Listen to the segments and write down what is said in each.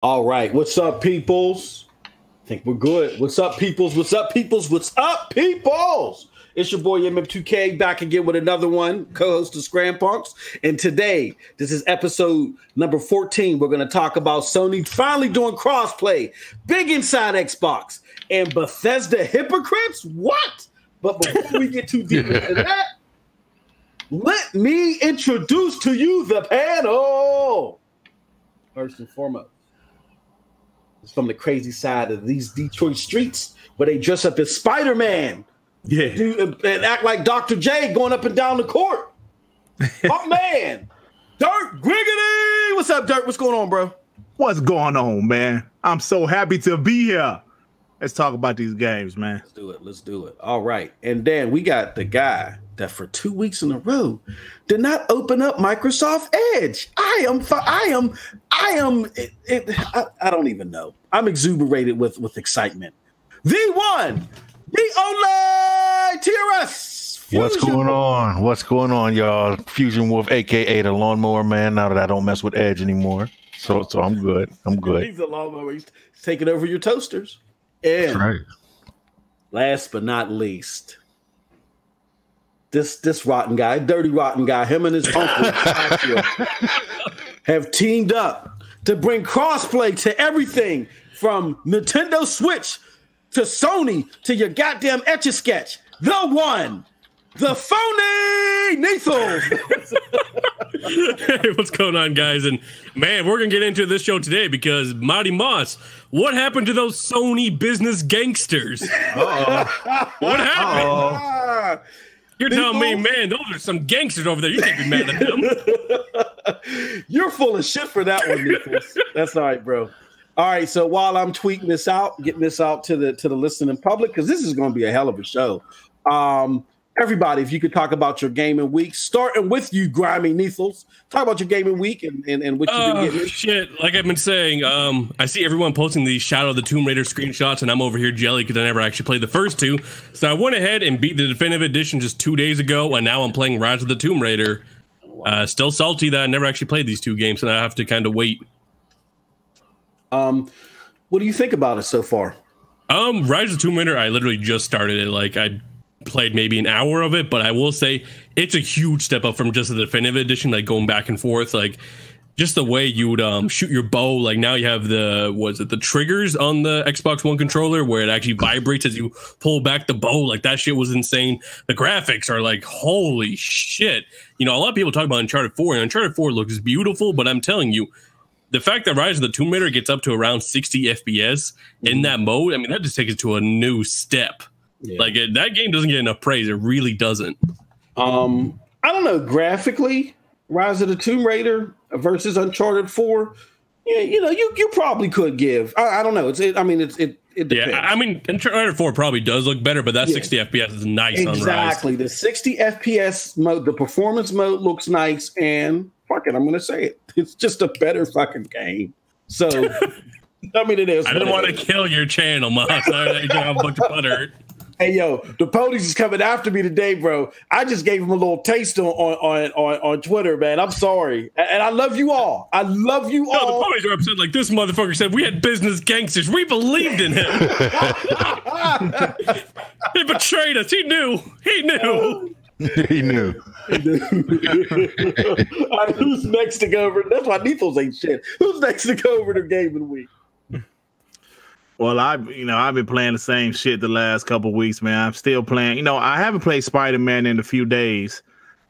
All right, what's up, peoples? I think we're good. What's up, peoples? What's up, peoples? What's up, peoples? It's your boy MM2K back again with another one, co-host of Scram Punks. And today, this is episode number 14. We're going to talk about Sony finally doing crossplay, big inside Xbox, and Bethesda hypocrites. What? But before we get too deep into that, let me introduce to you the panel. First and foremost, it's from the crazy side of these Detroit streets where they dress up as Spider-Man. Yeah, dude, and act like Dr. J going up and down the court. Oh man, Dirt Griggity. What's up, Dirt? What's going on, bro? What's going on, man? I'm so happy to be here. Let's talk about these games, man. Let's do it. Let's do it. All right, and then we got the guy that for 2 weeks in a row did not open up Microsoft Edge. I don't even know. I'm exuberated with excitement. The one, the only TRS. What's going on? What's going on, y'all? Fusion Wolf, aka the Lawnmower Man. Now that I don't mess with Edge anymore, so I'm good. I'm good. He's a lawnmower. He's taking over your toasters. And that's right. Last but not least, this rotten guy, dirty rotten guy, him and his uncle have teamed up to bring crossplay to everything from Nintendo Switch to Sony to your goddamn Etch-a-Sketch. The one, the phony Nathan. Hey, what's going on, guys? And man, we're gonna get into this show today because Mighty Moss, what happened to those Sony business gangsters? What happened? You're telling me, man, those are some gangsters over there. You can't be mad at them. You're full of shit for that one, Nicholas. That's all right, bro. All right, so while I'm tweeting this out, getting this out to the listening public, because this is going to be a hell of a show. Everybody, if you could talk about your gaming week, starting with you, Grimy Neethles. Talk about your gaming week and what you've been getting. Shit, like I've been saying, I see everyone posting these Shadow of the Tomb Raider screenshots, and I'm over here jelly because I never actually played the first two. So I went ahead and beat the definitive edition just 2 days ago, and now I'm playing Rise of the Tomb Raider. Still salty that I never actually played these two games, and I have to kind of wait. What do you think about it so far? Rise of the Tomb Raider, I literally just started it. Like I played maybe an hour of it, but I will say it's a huge step up from just the definitive edition, like going back and forth, like just the way you would shoot your bow. Like now you have the triggers on the Xbox One controller where it actually vibrates as you pull back the bow. Like that shit was insane. The graphics are like, holy shit. You know, a lot of people talk about Uncharted 4, and Uncharted 4 looks beautiful, but I'm telling you, the fact that Rise of the Tomb Raider gets up to around 60 FPS in that mode, I mean, that just takes it to a new step. Yeah. Like that game doesn't get enough praise. It really doesn't. I don't know. Graphically, Rise of the Tomb Raider versus Uncharted 4. Yeah, you know, you probably could give. I don't know. It depends. Yeah, I mean, Uncharted 4 probably does look better, but that 60 FPS is nice on Rise. Exactly. The 60 FPS mode, the performance mode looks nice, and fuck it, I'm going to say it. It's just a better fucking game. So, I mean, it is. I didn't want to kill your channel, Moss. I have a bunch of butter. Hey, yo, the Polies is coming after me today, bro. I just gave him a little taste on Twitter, man. I'm sorry. And I love you all. I love you all. The Polies are upset like this motherfucker said we had business gangsters. We believed in him. He betrayed us. He knew. He knew. He knew. All right, who's next to go over? That's why Neethles ain't shit. Who's next to go over the gaming week? Well, I've been playing the same shit the last couple of weeks, man. I'm still playing. You know, I haven't played Spider-Man in a few days,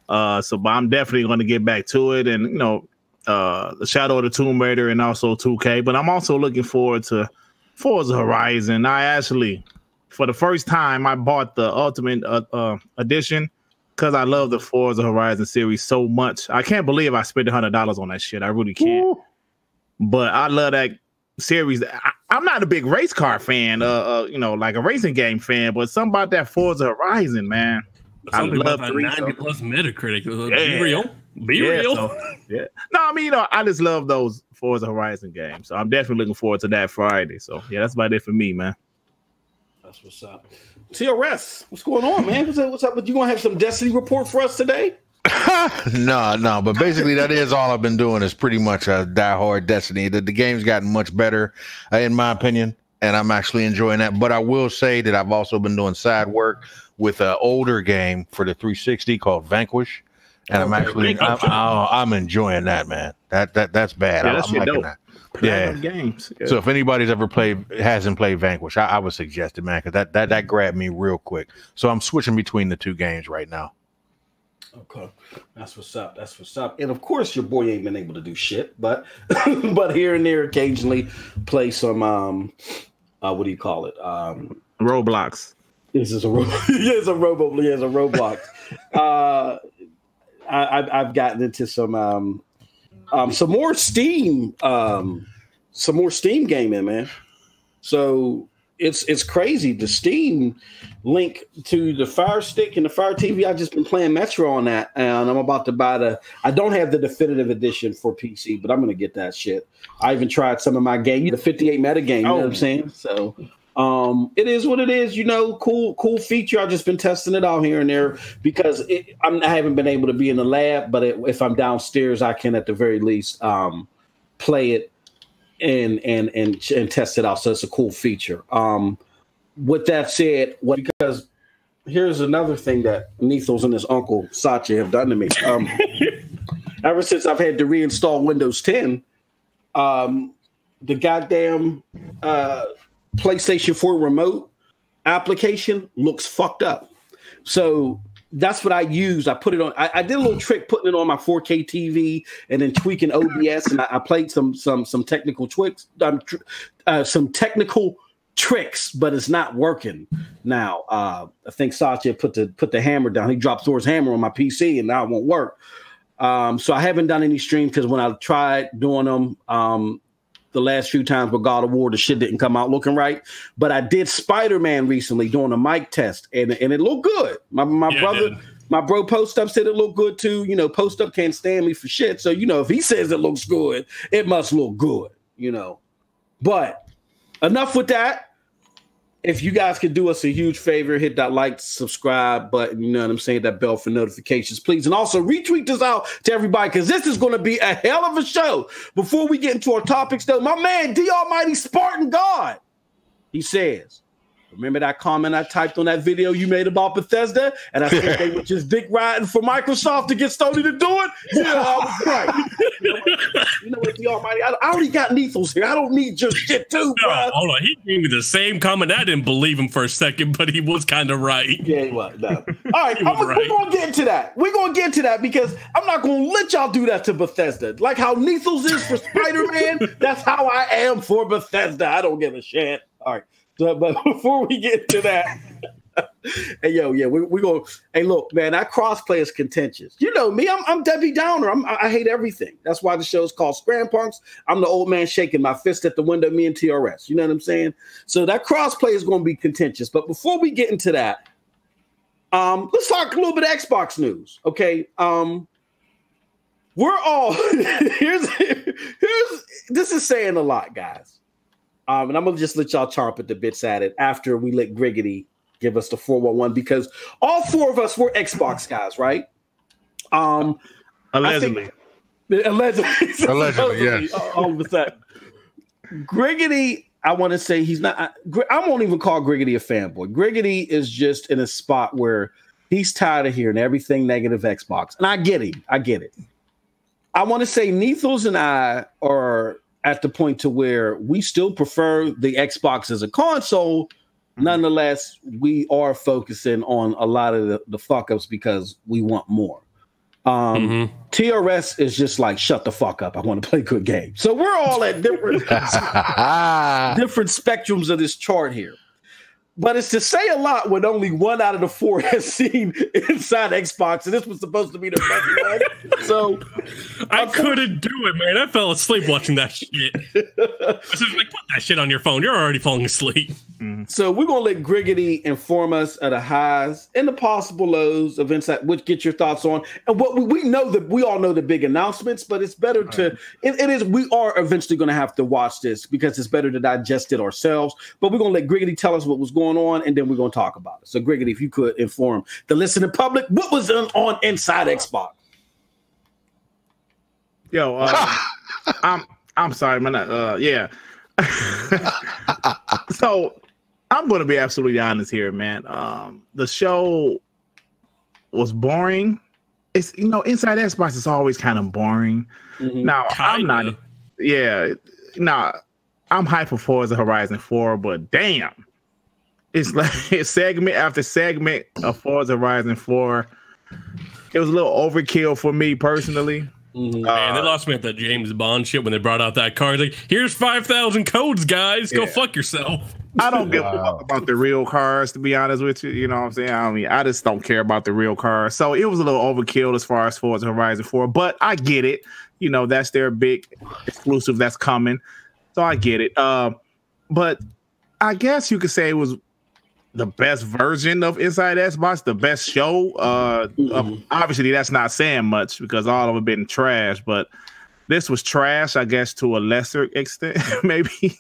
but I'm definitely going to get back to it. And the Shadow of the Tomb Raider and also 2K. But I'm also looking forward to Forza Horizon. I actually, for the first time, I bought the Ultimate Edition because I love the Forza Horizon series so much. I can't believe I spent $100 on that shit. I really can't. Ooh. But I love that series. I'm not a big race car fan, like a racing game fan, but something about that Forza Horizon, man. I love that 90 plus Metacritic. Be real. Be real. Yeah. No, I mean, I just love those Forza Horizon games. So I'm definitely looking forward to that Friday. So yeah, that's about it for me, man. That's what's up. TRS, what's going on, man? What's up? You gonna have some Destiny report for us today? No, but basically that is all I've been doing is pretty much a die-hard Destiny. The game's gotten much better, in my opinion, and I'm actually enjoying that. But I will say that I've also been doing side work with an older game for the 360 called Vanquish, and I'm enjoying that, man. That's bad. Yeah, I'm liking that. Yeah. Games. Yeah. So if anybody's ever hasn't played Vanquish, I would suggest it, man, because that grabbed me real quick. So I'm switching between the two games right now. Okay, that's what's up. That's what's up. And of course, your boy ain't been able to do shit, but but here and there, occasionally play some what do you call it? Roblox. This is a Roblox. I've gotten into some more Steam gaming, man. So it's crazy. The Steam link to the Fire Stick and the Fire TV. I've just been playing Metro on that, and I'm about to buy I don't have the definitive edition for PC, but I'm gonna get that shit. I even tried some of my game, the 58 meta game. You know what I'm saying? So it is what it is. You know, cool feature. I've just been testing it out here and there because I haven't been able to be in the lab, but if I'm downstairs, I can at the very least play it and test it out. So it's a cool feature. With that said, because here's another thing that Nethos and his uncle Sachi have done to me. Ever since I've had to reinstall Windows 10, the goddamn PlayStation 4 remote application looks fucked up. So that's what I use. I put it on. I did a little trick putting it on my 4K TV and then tweaking OBS, and I played some technical tricks, but it's not working now. I think Satya put the hammer down. He dropped Thor's hammer on my PC, and now it won't work. So I haven't done any streams because when I tried doing them the last few times with God of War, the shit didn't come out looking right. But I did Spider-Man recently doing a mic test, and it looked good. My bro Post Up said it looked good too. You know, Post Up can't stand me for shit. So, you know, if he says it looks good, it must look good, you know. But enough with that. If you guys could do us a huge favor, hit that like, subscribe button, you know what I'm saying, that bell for notifications, please. And also retweet this out to everybody because this is going to be a hell of a show. Before we get into our topics, though, my man, the Almighty Spartan God, he says, remember that comment I typed on that video you made about Bethesda? And I said they were just dick riding for Microsoft to get Sony to do it? Yeah, I was right. You know what, the Almighty, I already got Nethos here. I don't need your shit too, bro. No, hold on. He gave me the same comment. I didn't believe him for a second, but he was kind of right. Yeah, he was. No. All right, we're going to get into that. We're going to get into that because I'm not going to let y'all do that to Bethesda. Like how Nethos is for Spider-Man, that's how I am for Bethesda. I don't give a shit. All right. But before we get to that, hey, we're going. Hey, look, man, that crossplay is contentious. You know me, I'm Debbie Downer. I hate everything. That's why the show's called Scram Punks. I'm the old man shaking my fist at the window. Me and TRS. You know what I'm saying? So that crossplay is going to be contentious. But before we get into that, let's talk a little bit of Xbox news. Okay, we're all here's this is saying a lot, guys. And I'm going to just let y'all chomp at the bits at it after we let Griggity give us the 411 because all four of us were Xbox guys, right? Allegedly. Allegedly, yes. All of a sudden. Griggity, I want to say he's not. I won't even call Griggity a fanboy. Griggity is just in a spot where he's tired of hearing everything negative Xbox. And I get him. I get it. I want to say Nethos and I are at the point to where we still prefer the Xbox as a console. Nonetheless, we are focusing on a lot of the fuck ups because we want more. TRS is just like, shut the fuck up. I want to play good games. So we're all at different spectrums of this chart here. But it's to say a lot when only 1 out of the 4 has seen inside Xbox, and this was supposed to be the best one. So I couldn't do it, man. I fell asleep watching that shit. I was like, put that shit on your phone. You're already falling asleep. So we're gonna let Griggity inform us of the highs and the possible lows of Inside. Which get your thoughts on, and what we know that we all know the big announcements, but it's better to. It is. We are eventually going to have to watch this because it's better to digest it ourselves. But we're gonna let Griggity tell us what was going on, and then we're gonna talk about it. So Griggity, if you could inform the listening public what was on Inside Xbox. Yo, I'm sorry, man. Yeah. So I'm going to be absolutely honest here, man. The show was boring. It's Inside Xbox is always kind of boring. Now I'm not. Yeah. Now I'm hyped for Forza Horizon 4, but damn, it's like segment after segment of Forza Horizon 4. It was a little overkill for me personally. Man, they lost me at that James Bond shit when they brought out that card. Like, here's 5,000 codes, guys. Go fuck yourself. I don't give a fuck about the real cars, to be honest with you. You know what I'm saying? I mean, I just don't care about the real cars. So it was a little overkill as far as Horizon 4, but I get it. That's their big exclusive that's coming. So I get it. But I guess you could say it was the best version of Inside Xbox, the best show. Obviously, that's not saying much because all of them been trash, but this was trash, I guess, to a lesser extent, maybe.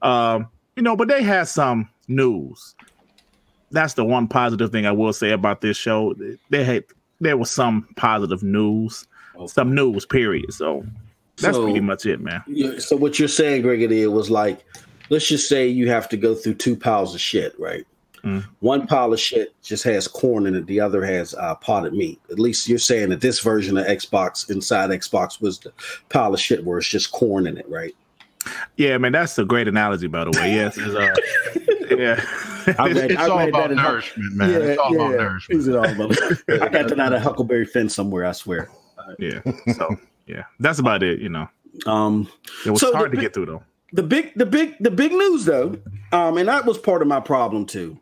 But they had some news. That's the one positive thing I will say about this show. There was some positive news, some news, period. So that's pretty much it, man. So what you're saying, Griggity, it was like, let's just say you have to go through two piles of shit, right? One pile of shit just has corn in it. The other has potted meat. At least you're saying that this version of Xbox, Inside Xbox, was the pile of shit where it's just corn in it, right? Yeah, man, that's a great analogy, by the way. Yes, yeah. It's all about nourishment, man. It's all about nourishment. I got that out of Huckleberry Finn somewhere, I swear. Yeah. So yeah, that's about it. It was hard to get through though. The big news though, and that was part of my problem too.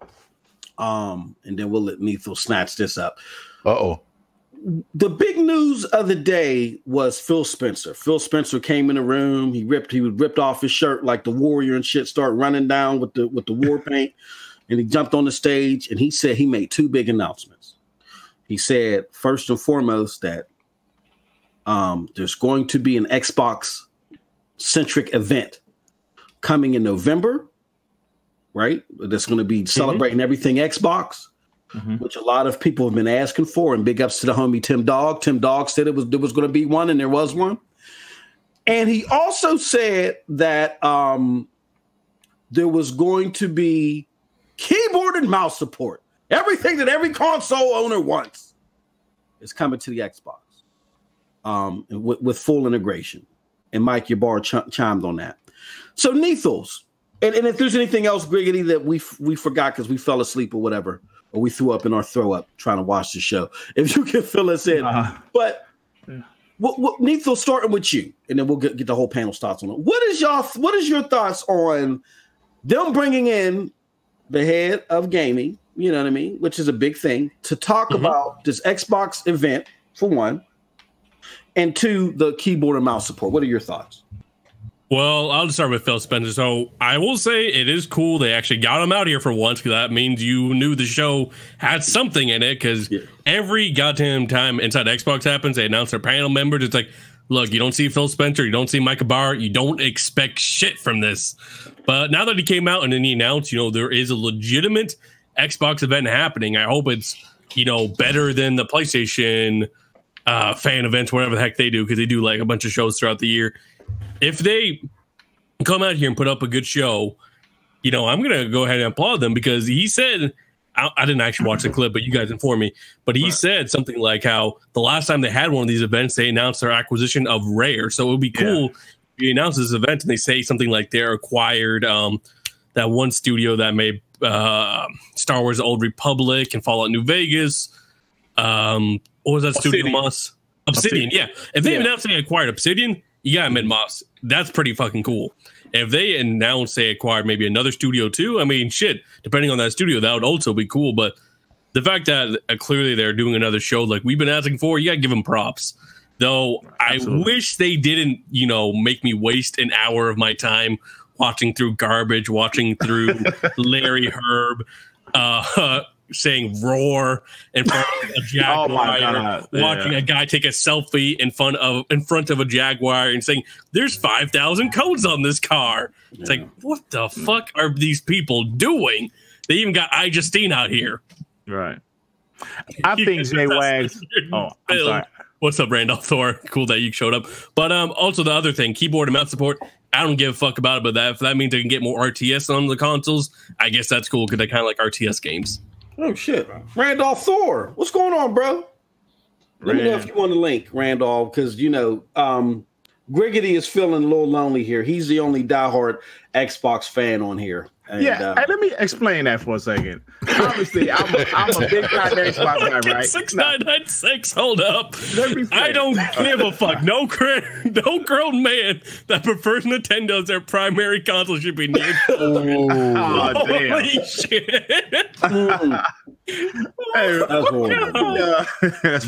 And then we'll let Nethel snatch this up. The big news of the day was Phil Spencer. Phil Spencer came in the room. He ripped off his shirt like the warrior and shit, started running down with the war paint, and he jumped on the stage and he said he made two big announcements. He said first and foremost that there's going to be an Xbox centric event coming in November, right? That's going to be celebrating everything Xbox, which a lot of people have been asking for. And big ups to the homie Tim Dog. Tim Dog said there was going to be one, and there was one. And he also said that there was going to be keyboard and mouse support. Everything that every console owner wants is coming to the Xbox with full integration. And Mike Yabar chimed on that. So Nethels, and if there's anything else, Griggity, that we forgot because we fell asleep or whatever, or we threw up in our throw up trying to watch the show, if you can fill us in. But Nethel, starting with you, and then we'll get the whole panel's thoughts on it. What is your thoughts on them bringing in the head of gaming, you know what I mean, which is a big thing, to talk about this Xbox event, for one, and two, the keyboard and mouse support? What are your thoughts? Well, I'll just start with Phil Spencer. So I will say it is cool they actually got him out here for once, because that means you knew the show had something in it, because every goddamn time Inside Xbox happens, they announce their panel members. It's like, look, you don't see Phil Spencer, you don't see Mike Barr, you don't expect shit from this. But now that he came out and then he announced, there is a legitimate Xbox event happening. I hope it's, better than the PlayStation fan events, whatever the heck they do, because they do like a bunch of shows throughout the year. If they come out here and put up a good show, I'm going to go ahead and applaud them, because he said, I didn't actually watch the clip, but you guys informed me, but he said something like how the last time they had one of these events, they announced their acquisition of Rare. So it would be cool if you announce this event and they say something like they're acquired that one studio that made Star Wars: The Old Republic and Fallout New Vegas. What was that studio, Moss? Obsidian, yeah. If they announced they acquired Obsidian, you gotta admit, Moss, that's pretty fucking cool. If they announce they acquired maybe another studio too, I mean, shit, depending on that studio, that would also be cool. But the fact that clearly they're doing another show like we've been asking for, you gotta give them props. Though I wish they didn't, make me waste an hour of my time watching through garbage, watching through Larry Herb, saying roar in front of a Jaguar, watching a guy take a selfie in front of a Jaguar and saying, "There's 5,000 codes on this car." It's like, what the fuck are these people doing? They even got iJustine out here. Right. I think J-Wags. Oh, I'm sorry. What's up, Randolph Thor? Cool that you showed up. But also the other thing, keyboard and mouse support. I don't give a fuck about it, but if that means I can get more RTS on the consoles, I guess that's cool because I kind of like RTS games. Oh shit, Randolph Thor, what's going on, bro? Let me know if you want to link Randolph, because Griggity is feeling a little lonely here. He's the only diehard Xbox fan on here. And, hey, let me explain that for a second. Obviously, I'm a big time Xbox guy, right? 6996. Hold up. I don't give a fuck. No grown man that prefers Nintendo as their primary console should be named. Holy shit! Hey, that's horrible.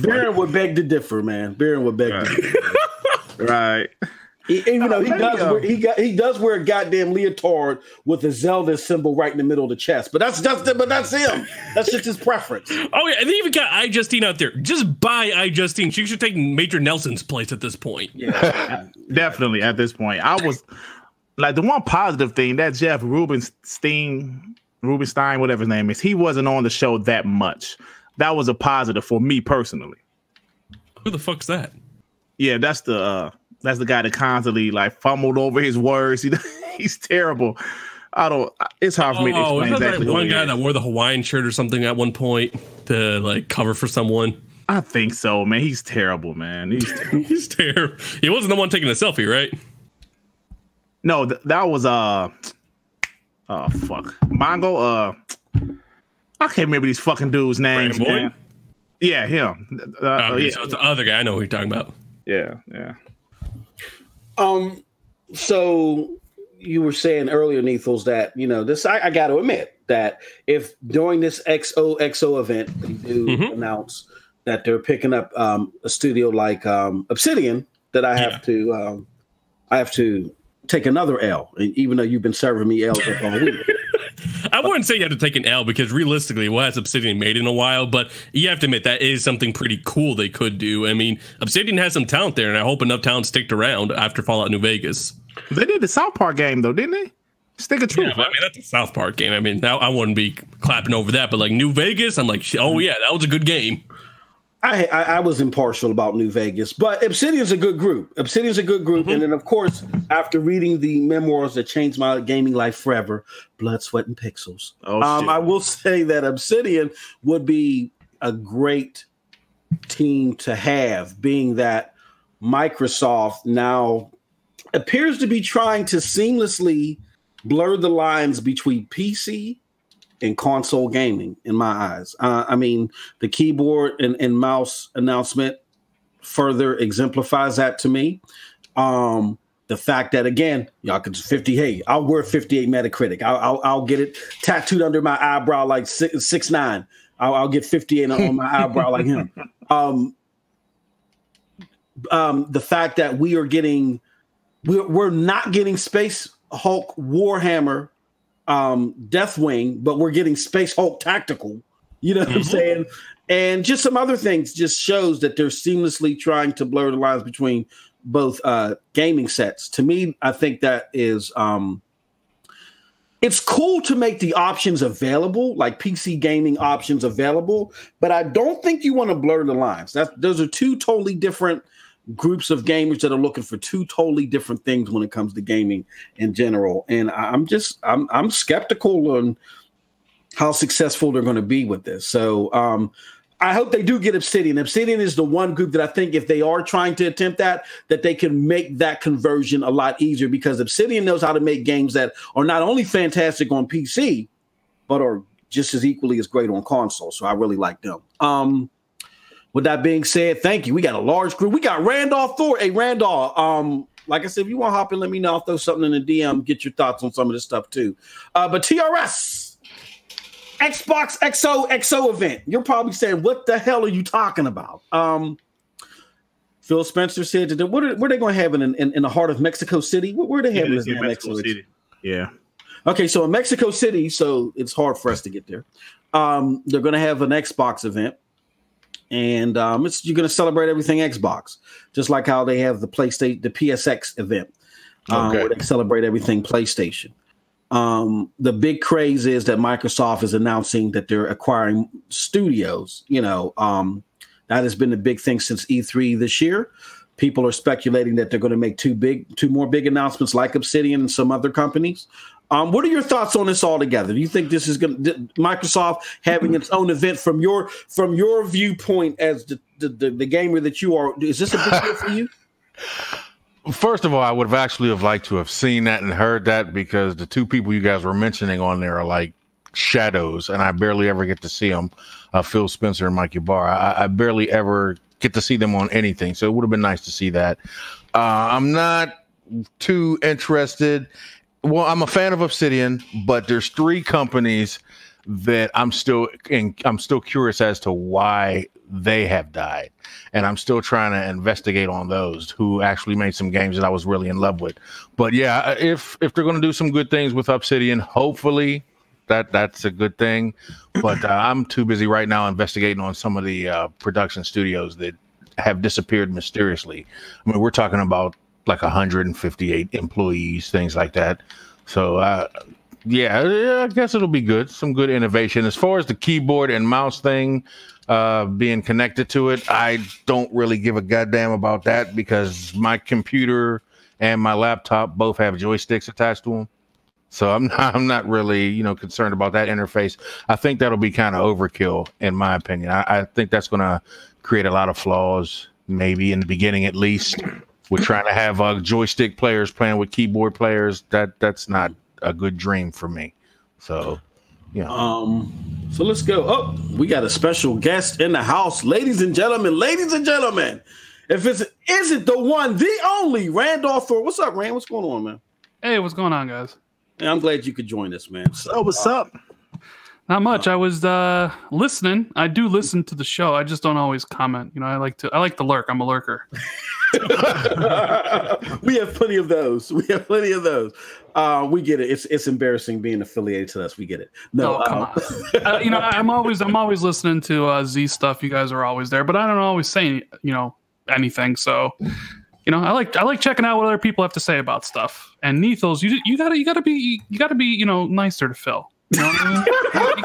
Baron would beg to differ, man. Baron would beg to differ. Right. He does wear a goddamn leotard with a Zelda symbol right in the middle of the chest. But that's him. That's just his preference. Oh yeah, and they even got iJustine out there. Just buy iJustine. She should take Major Nelson's place at this point. Yeah, definitely at this point. I was like, the one positive thing that Jeff Rubenstein, whatever his name is, he wasn't on the show that much. That was a positive for me personally. Who the fuck's that? Yeah, that's the guy that constantly like fumbled over his words. He's terrible. It's hard for me to explain exactly. Like one guy that wore the Hawaiian shirt or something at one point to like cover for someone. I think so, man. He's terrible, man. He's terrible. He wasn't the one taking the selfie, right? No, that was fuck. Mongo. I can't remember these fucking dudes' names, man. Yeah, him. So it's the other guy. I know who you're talking about. Yeah. So you were saying earlier, Neethles, that this. I got to admit that if during this XOXO event they do announce that they're picking up a studio like Obsidian, that I have to take another L, even though you've been serving me L's up all week. I wouldn't say you have to take an L because realistically, what has Obsidian made in a while? But you have to admit that is something pretty cool they could do. I mean, Obsidian has some talent there, and I hope enough talent sticked around after Fallout New Vegas. They did the South Park game, though, didn't they? Stick of truth. Yeah, I mean, that's a South Park game. I mean, now I wouldn't be clapping over that, but like New Vegas, I'm like, oh yeah, that was a good game. I was impartial about New Vegas, but Obsidian's a good group. And then, of course, after reading the memoirs that changed my gaming life forever, Blood, Sweat, and Pixels, I will say that Obsidian would be a great team to have, being that Microsoft now appears to be trying to seamlessly blur the lines between PC and console gaming, in my eyes. I mean, the keyboard and mouse announcement further exemplifies that to me. The fact that, again, y'all could 50. Hey, I'll wear 58 Metacritic. I'll get it tattooed under my eyebrow like 6'9". I'll get 58 on my eyebrow like him. The fact that we're not getting Space Hulk Warhammer Deathwing, but we're getting Space Hulk Tactical. You know what I'm saying? And just some other things just shows that they're seamlessly trying to blur the lines between both gaming sets. To me, I think that is it's cool to make the options available, like PC gaming options available, but I don't think you want to blur the lines. Those are two totally different groups of gamers that are looking for two totally different things when it comes to gaming in general. And I'm skeptical on how successful they're going to be with this. So I hope they do get Obsidian. Obsidian is the one group that I think if they are trying to attempt that they can make that conversion a lot easier, because Obsidian knows how to make games that are not only fantastic on PC, but are just as equally as great on console. So I really like them. With that being said, thank you. We got a large group. We got Randolph Thor. Hey, Randolph, like I said, if you want to hop in, let me know. I'll throw something in the DM, get your thoughts on some of this stuff too. But TRS, Xbox XOXO event. You're probably saying, what the hell are you talking about? Phil Spencer said that where are they going to have it in the heart of Mexico City? Where are they having this in Mexico City? Yeah. Okay, so in Mexico City, so it's hard for us to get there. They're going to have an Xbox event, and you're going to celebrate everything Xbox, just like how they have the PSX event, where they celebrate everything PlayStation. The big craze is that Microsoft is announcing that they're acquiring studios. That has been the big thing since E3 this year. People are speculating that they're going to make two more big announcements like Obsidian and some other companies. What are your thoughts on this altogether? Do you think this is going to Microsoft having its own event from your viewpoint as the gamer that you are? Is this a big deal for you? First of all, I would have actually liked to have seen that and heard that, because the two people you guys were mentioning on there are like shadows, and I barely ever get to see them. Phil Spencer and Mike Ybarra. I barely ever get to see them on anything, so it would have been nice to see that. I'm not too interested. Well, I'm a fan of Obsidian, but there's three companies that I'm still curious as to why they have died, and I'm still trying to investigate on those who actually made some games that I was really in love with. But yeah, if they're going to do some good things with Obsidian, hopefully that's a good thing. But I'm too busy right now investigating on some of the production studios that have disappeared mysteriously. I mean, we're talking about like 158 employees, things like that. So yeah, I guess it'll be good. Some good innovation. As far as the keyboard and mouse thing being connected to it, I don't really give a goddamn about that, because my computer and my laptop both have joysticks attached to them. So I'm not really, concerned about that interface. I think that'll be kind of overkill, in my opinion. I think that's going to create a lot of flaws, maybe in the beginning at least. We're trying to have joystick players playing with keyboard players. That's not a good dream for me. So, So let's go. Oh, we got a special guest in the house, ladies and gentlemen. If is it the one, the only Randolph Thor? What's up, Rand? What's going on, man? Hey, what's going on, guys? Hey, I'm glad you could join us, man. So, what's up? Not much. I was listening. I do listen to the show. I just don't always comment. I like to lurk. I'm a lurker. We have plenty of those. We get it. It's embarrassing being affiliated to us. We get it. No, come on. I'm always listening to Z stuff. You guys are always there, but I don't always say anything. So I like checking out what other people have to say about stuff. And Nethos, you gotta be nicer to Phil. You know what I mean? You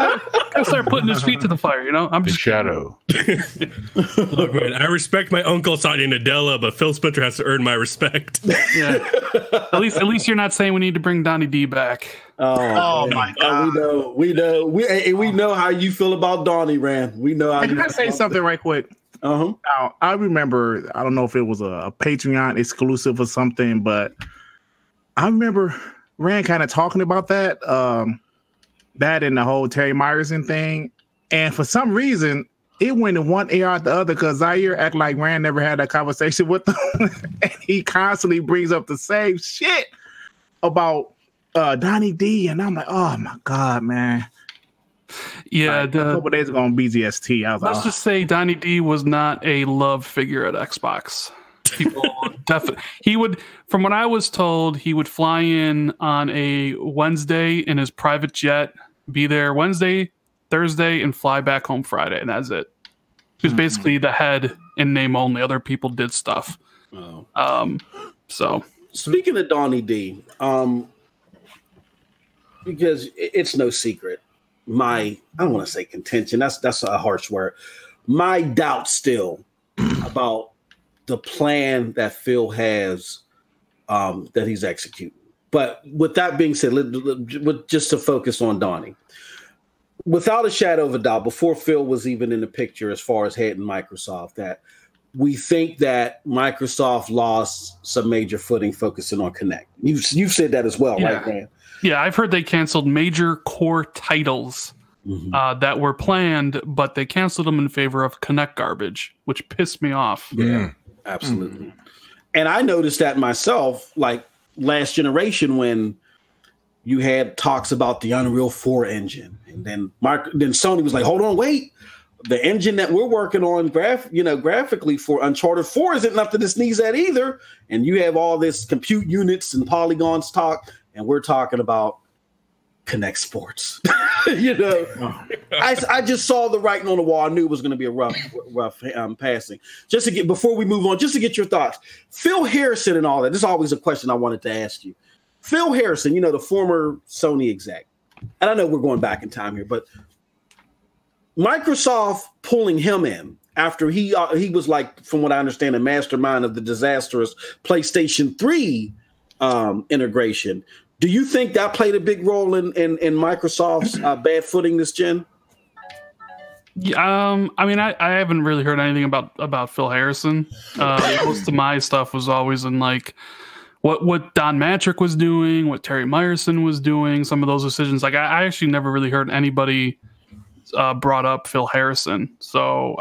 gotta start putting his feet to the fire. I'm just shadow. Look, man, I respect my uncle Satya Nadella, but Phil Spencer has to earn my respect. Yeah. At least you're not saying we need to bring Donnie D back. Oh my God. We know how you feel about Donnie, Rand. We know how. Can I say something right quick? Now, I remember, I don't know if it was a Patreon exclusive or something, but I remember Rand kind of talking about that. That and the whole Terry Myerson thing. And for some reason, it went in one ear out the other, because Zaire act like Rand never had that conversation with him. And he constantly brings up the same shit about Donnie D. And I'm like, oh my God, man. Yeah. A couple days ago on BZST, I was let's just say Donnie D was not a love figure at Xbox. People definitely, from what I was told, he would fly in on a Wednesday in his private jet, be there Wednesday, Thursday, and fly back home Friday, and that's it. He was basically the head in name only. Other people did stuff. So speaking of Donnie D, because it's no secret, I don't want to say contention. That's a harsh word. My doubt still about the plan that Phil has that he's executing. But with that being said, just to focus on Donnie, without a shadow of a doubt, before Phil was even in the picture as far as head in Microsoft, that we think that Microsoft lost some major footing focusing on Connect. You've said that as well, right, man? Yeah, I've heard they canceled major core titles that were planned, but they canceled them in favor of Connect garbage, which pissed me off. Yeah, absolutely. And I noticed that myself, like last generation, when you had talks about the Unreal 4 engine, and then Sony was like, "Hold on, wait, the engine that we're working on, graphically for Uncharted 4 isn't nothing to sneeze at either." And you have all this compute units and polygons talk, and we're talking about Connect Sports. You know, I just saw the writing on the wall. I knew it was going to be a rough passing. Just to get, before we move on, just to get your thoughts, Phil Harrison and all that. This is always a question I wanted to ask you. Phil Harrison, you know, the former Sony exec, and I know we're going back in time here, but Microsoft pulling him in after he was, like, from what I understand, a mastermind of the disastrous PlayStation 3 integration. Do you think that played a big role in Microsoft's bad footing this gen? Yeah, I mean, I haven't really heard anything about Phil Harrison. Most of my stuff was always in, like, what Don Matrick was doing, what Terry Myerson was doing, some of those decisions. Like, I actually never really heard anybody brought up Phil Harrison. So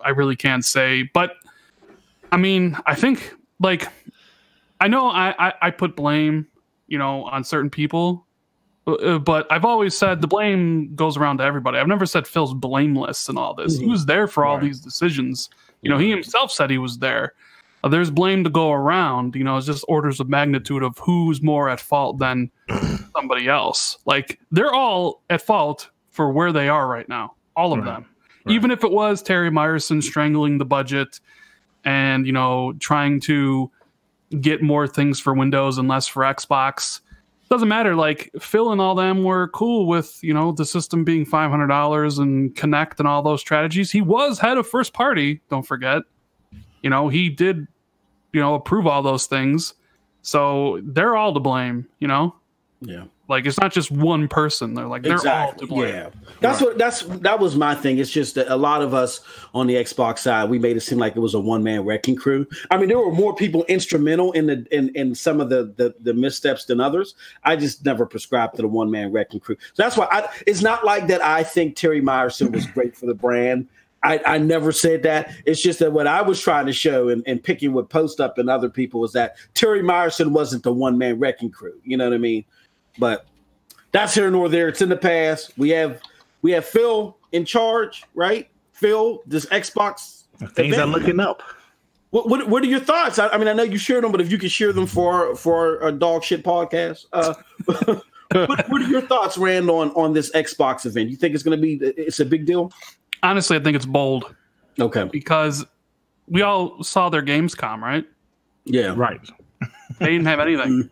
I really can't say. But, I mean, I think, like, I know I put blame, you know, on certain people, but I've always said the blame goes around to everybody. I've never said Phil's blameless in all this. He was there for all these decisions. You know, he himself said he was there. There's blame to go around. You know, it's just orders of magnitude of who's more at fault than somebody else. Like, they're all at fault for where they are right now. All of them. Right. Even if it was Terry Myerson strangling the budget and, you know, trying to get more things for Windows and less for Xbox. Doesn't matter. Like, Phil and all them were cool with, you know, the system being $500 and Connect and all those strategies. He was head of first party. Don't forget, you know, he did, you know, approve all those things. So they're all to blame, you know? Yeah. Like, it's not just one person. They're like, they're all to blame. Yeah. That was my thing. It's just that a lot of us on the Xbox side, we made it seem like it was a one-man wrecking crew. I mean, there were more people instrumental in some of the missteps than others. I just never prescribed to the one-man wrecking crew. So that's why it's not like that I think Terry Myerson was great for the brand. I never said that. It's just that what I was trying to show and picking with Post Up and other people was that Terry Myerson wasn't the one-man wrecking crew. You know what I mean? But that's here nor there. It's in the past. We have Phil in charge, right? Phil, this Xbox things are looking up. What are your thoughts? I mean, I know you shared them, but if you could share them for a dog shit podcast, what are your thoughts, Rand, on this Xbox event? You think it's a big deal? Honestly, I think it's bold. Okay, because we all saw their Gamescom, right? Yeah, right. They didn't have anything.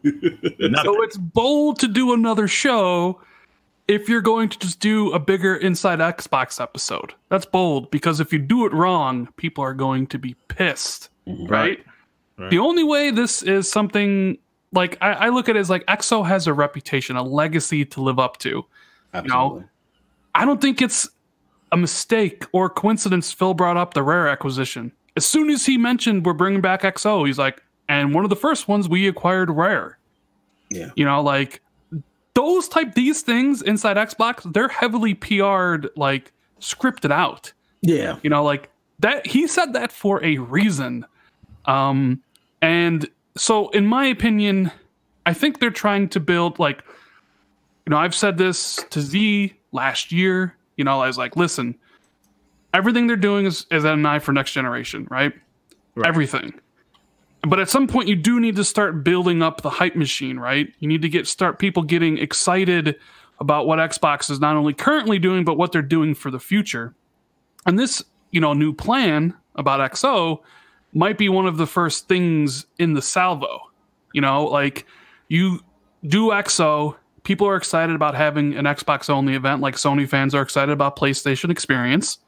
So it's bold to do another show if you're going to just do a bigger Inside Xbox episode. That's bold, because if you do it wrong, people are going to be pissed, right? The only way this is something, like, I look at it as like EXO has a reputation, a legacy to live up to. Absolutely. You know, I don't think it's a mistake or coincidence Phil brought up the Rare acquisition. As soon as he mentioned we're bringing back XO, he's like, and one of the first ones we acquired Rare. Yeah. You know, like, these things inside Xbox, they're heavily PR'd, like, scripted out. Yeah. You know, like, that he said that for a reason. And so in my opinion, I think they're trying to build, like, you know, I've said this to Z last year. You know, I was like, listen, everything they're doing is an eye for next generation, right? Everything. But at some point, you do need to start building up the hype machine, right? You need to start people getting excited about what Xbox is not only currently doing, but what they're doing for the future. And this, you know, new plan about XO might be one of the first things in the salvo. You know, like, you do XO, people are excited about having an Xbox-only event, like Sony fans are excited about PlayStation Experience.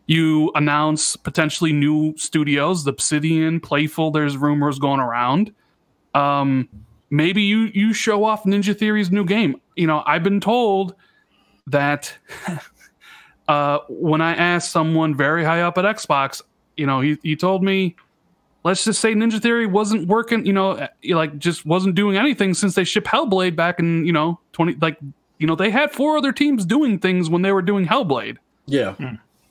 You announce potentially new studios, the Obsidian, Playful, there's rumors going around. Maybe you show off Ninja Theory's new game. You know, I've been told that when I asked someone very high up at Xbox, you know, he told me, let's just say Ninja Theory wasn't working, you know, like, just wasn't doing anything since they shipped Hellblade back in, you know, they had 4 other teams doing things when they were doing Hellblade. Yeah.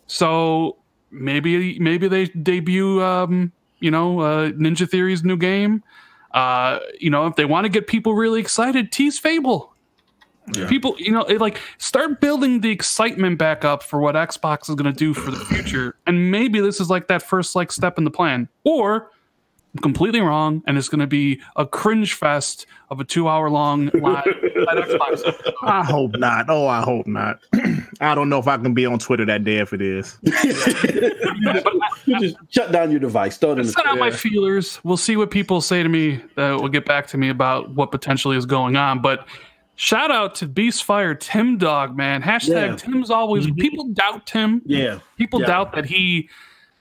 So maybe they debut, Ninja Theory's new game. You know, if they want to get people really excited, tease Fable. Yeah. People, you know, start building the excitement back up for what Xbox is going to do for the future. And maybe this is like that first, like, step in the plan. Or completely wrong, and it's going to be a cringe fest of a 2-hour-long live at Xbox. I hope not. Oh, I hope not. I don't know if I can be on Twitter that day if it is. You just shut down your device. Throw it in the Send out my feelers. We'll see what people say to me that will get back to me about what potentially is going on. But shout out to Beastfire Tim Dog, man. Hashtag Tim's always. People doubt Tim. Yeah. People doubt that he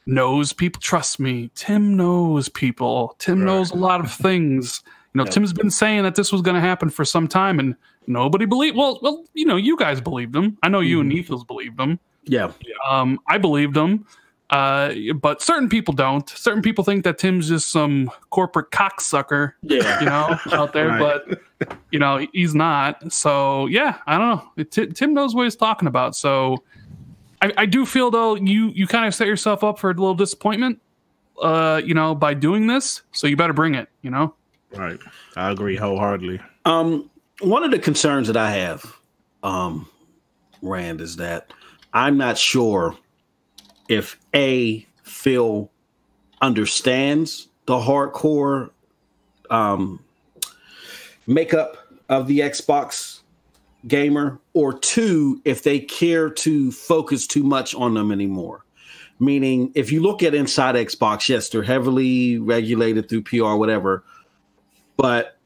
knows people. Trust me, Tim knows people. Tim knows a lot of things. You know, Tim's been saying that this was going to happen for some time, and nobody believed. Well, you know, you guys believed him. I know you and Neethles believed him. Yeah. I believed him. But certain people don't. Certain people think that Tim's just some corporate cocksucker. Yeah. You know, out there, but you know, he's not. So yeah, I don't know. Tim knows what he's talking about. So I do feel though you kind of set yourself up for a little disappointment. You know, by doing this. So you better bring it. You know. Right. I agree wholeheartedly. One of the concerns that I have, Rand, is that I'm not sure if Phil understands the hardcore makeup of the Xbox gamer, or 2, if they care to focus too much on them anymore. Meaning, if you look at inside Xbox, yes, they're heavily regulated through PR, whatever. But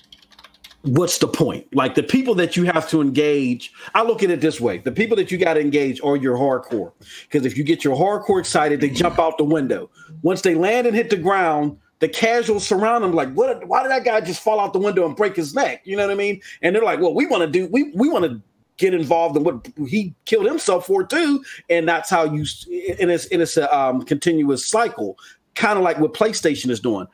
what's the point? Like, the people that you have to engage, I look at it this way. The people that you got to engage are your hardcore. Because if you get your hardcore excited, they jump out the window. Once they land and hit the ground, the casuals surround them like, why did that guy just fall out the window and break his neck? You know what I mean? And they're like, well, we want to get involved in what he killed himself for too. And that's how and it's a continuous cycle, kind of like what PlayStation is doing.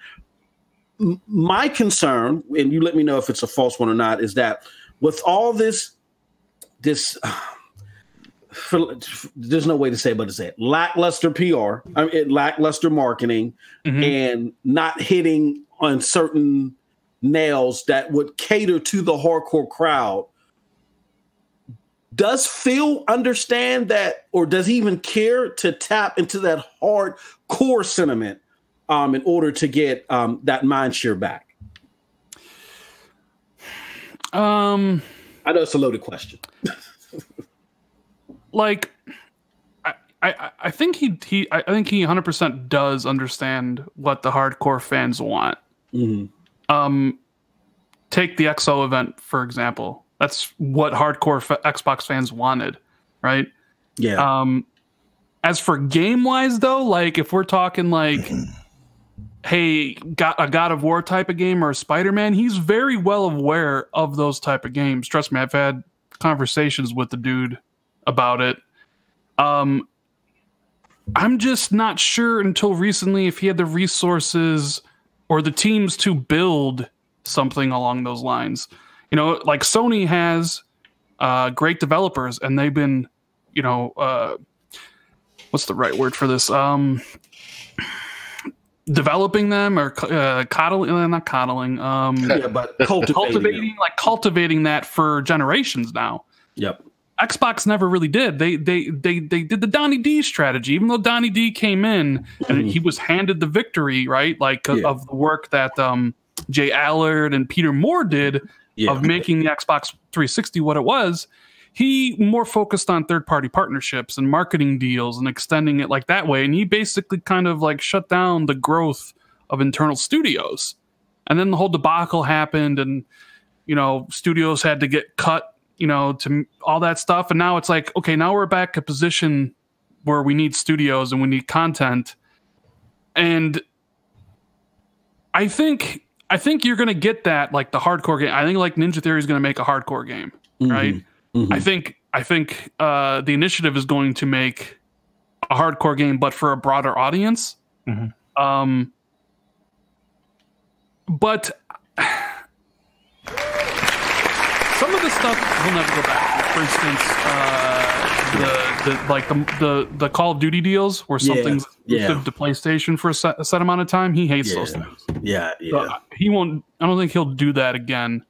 My concern, and you let me know if it's a false one or not, is that with all this there's no way to say it but to say it, lackluster PR, lackluster marketing, and not hitting on certain nails that would cater to the hardcore crowd. Does Phil understand that, or does he even care to tap into that hardcore sentiment in order to get that mind share back? I know it's a loaded question. Like, I think he 100% does understand what the hardcore fans want. Take the XO event, for example. That's what hardcore Xbox fans wanted, right? Yeah. As for game-wise, though, like, if we're talking like, hey, got a God of War type of game or a Spider-Man, he's very well aware of those type of games. Trust me, I've had conversations with the dude about it. I'm just not sure until recently if he had the resources or the teams to build something along those lines. You know, like Sony has great developers, and they've been, you know, what's the right word for this? Developing them or coddling, not coddling. But cultivating that for generations now. Yep. Xbox never really did. They did the Donnie D strategy, even though Donnie D came in and he was handed the victory, right? Like of the work that Jay Allard and Peter Moore did of making the Xbox 360 what it was. He more focused on third-party partnerships and marketing deals and extending it like that way. And he basically kind of like shut down the growth of internal studios. And then the whole debacle happened, and you know, studios had to get cut, you know, to all that stuff. And now it's like, okay, now we're back to a position where we need studios and we need content. And I think you're going to get that, like the hardcore game. I think like Ninja Theory is going to make a hardcore game, right? I think the initiative is going to make a hardcore game, but for a broader audience. But some of the stuff we'll never go back to. For instance, the Call of Duty deals where something's exclusive to PlayStation for a set amount of time. He hates those things. So he won't. I don't think he'll do that again.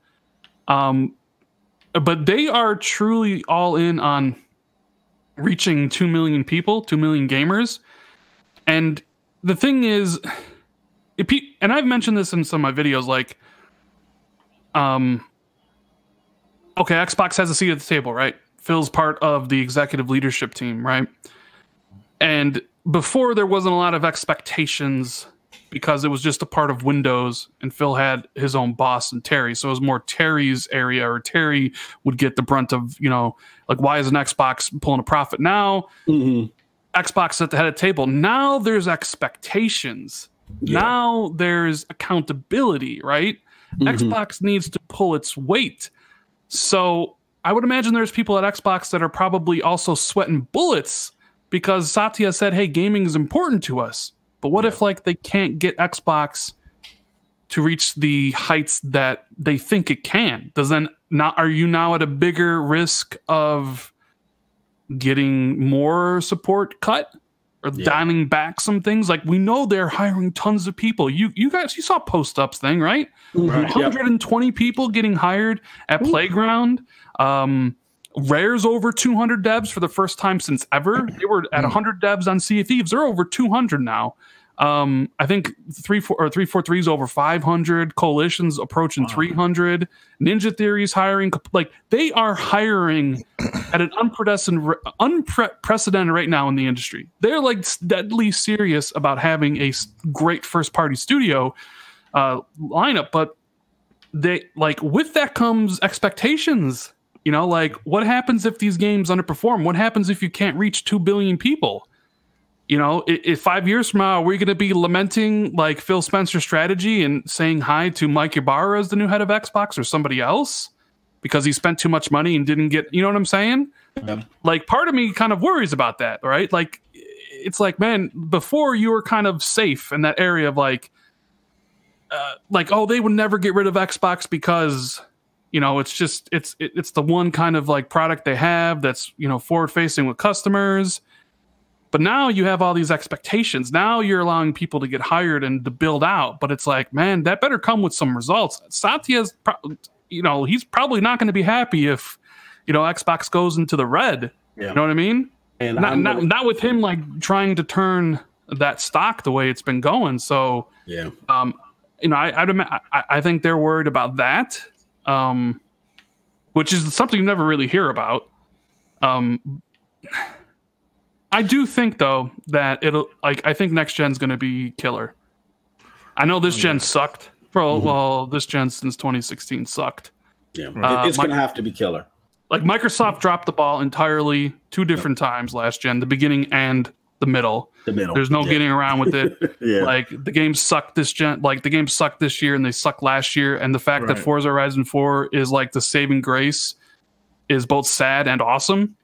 But they are truly all in on reaching 2 million people, 2 million gamers. And the thing is, and I've mentioned this in some of my videos, like, okay, Xbox has a seat at the table, right? Phil's part of the executive leadership team, right? And before, there wasn't a lot of expectations because it was just a part of Windows, and Phil had his own boss and Terry. So it was more Terry's area, or Terry would get the brunt of, like, why is an Xbox pulling a profit? Now, Xbox at the head of the table. Now there's expectations. Yeah. Now there's accountability, right? Xbox needs to pull its weight. So I would imagine there's people at Xbox that are probably also sweating bullets because Satya said, hey, gaming is important to us. But what if, like, they can't get Xbox to reach the heights that they think it can? Are you now at a bigger risk of getting more support cut or dialing back some things? Like, we know they're hiring tons of people. You guys, you saw Post Up's thing, right? 120 people getting hired at Playground. Rare's over 200 devs for the first time since ever. They were at 100 devs on Sea of Thieves. They're over 200 now. I think 343 is over 500. Coalition's approaching 300. Ninja Theory's hiring. Like, they are hiring at an unprecedented right now in the industry. They're, like, deadly serious about having a great first party studio lineup, but they, like, with that comes expectations. Like, what happens if these games underperform? What happens if you can't reach 2 billion people? If 5 years from now, are we going to be lamenting, like, Phil Spencer's strategy and saying hi to Mike Ybarra as the new head of Xbox or somebody else because he spent too much money and didn't get, you know what I'm saying? Yeah. Like, part of me kind of worries about that, right? Like, it's like, man, before you were kind of safe in that area of like, oh, they would never get rid of Xbox because, it's just, it's the one kind of, like, product they have that's, forward facing with customers. But now you have all these expectations. Now you're allowing people to get hired and to build out. But it's like, man, that better come with some results. Satya's, he's probably not going to be happy if, Xbox goes into the red. Yeah. You know what I mean? And not with him, like, trying to turn that stock the way it's been going. So, yeah. I think they're worried about that, which is something you never really hear about. I do think, though, that I think next gen's going to be killer. I know this gen sucked. Well, this gen since 2016 sucked. Yeah, it's going to have to be killer. Like, Microsoft dropped the ball entirely 2 different times last gen, the beginning and the middle. There's no getting around with it. Like, the game sucked this gen. Like, the game sucked this year and they sucked last year. And the fact that Forza Horizon 4 is, like, the saving grace is both sad and awesome.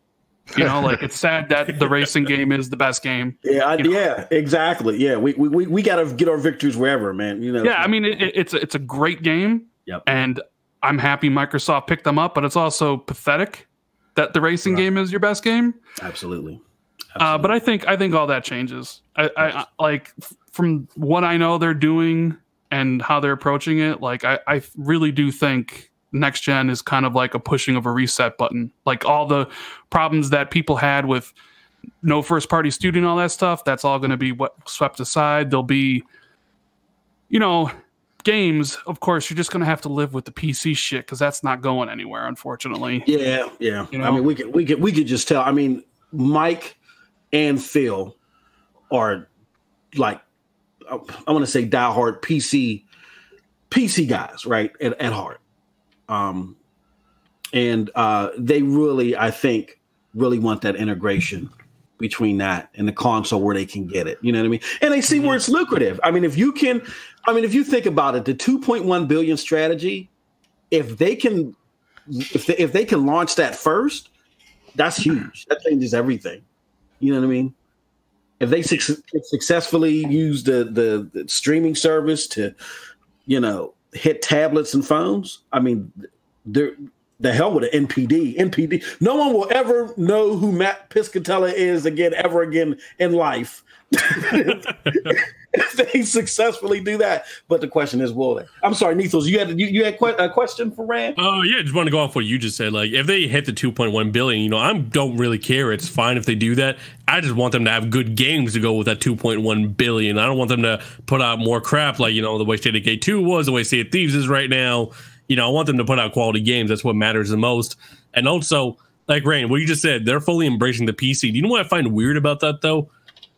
Like, it's sad that the racing game is the best game. Yeah, exactly. Yeah, we got to get our victories wherever, man. Yeah, I mean, it's a great game. Yep. And I'm happy Microsoft picked them up, but it's also pathetic that the racing game is your best game. Absolutely. But I think all that changes. I like, from what I know they're doing and how they're approaching it. Like, I really do think next gen is kind of like a pushing of a reset button. Like, all the problems that people had with no first party studio and all that stuff, that's all going to be swept aside. There'll be, games. Of course, you're just going to have to live with the PC shit because that's not going anywhere, unfortunately. Yeah. I mean, we could just tell. I mean, Mike and Phil are, like, I want to say diehard PC guys, right? At heart. And they really, I think, want that integration between that and the console where they can get it. You know what I mean? And they see where it's lucrative. I mean, if you think about it, the 2.1 billion strategy, if they can launch that first, that's huge. That changes everything. You know what I mean? If they successfully use the streaming service to, hit tablets and phones, I mean, The hell with an NPD. No one will ever know who Matt Piscatella is ever again in life. If they successfully do that. But the question is, will they? I'm sorry, Nethos, you had a question for Rand? Oh, yeah, just want to go off what you just said. Like, if they hit the 2.1 billion, I don't really care. It's fine if they do that. I just want them to have good games to go with that 2.1 billion. I don't want them to put out more crap like, the way State of Decay 2 was, the way Sea of Thieves is right now. I want them to put out quality games. That's what matters the most. And also, like Rand, what you just said, they're fully embracing the PC. Do you know what I find weird about that, though?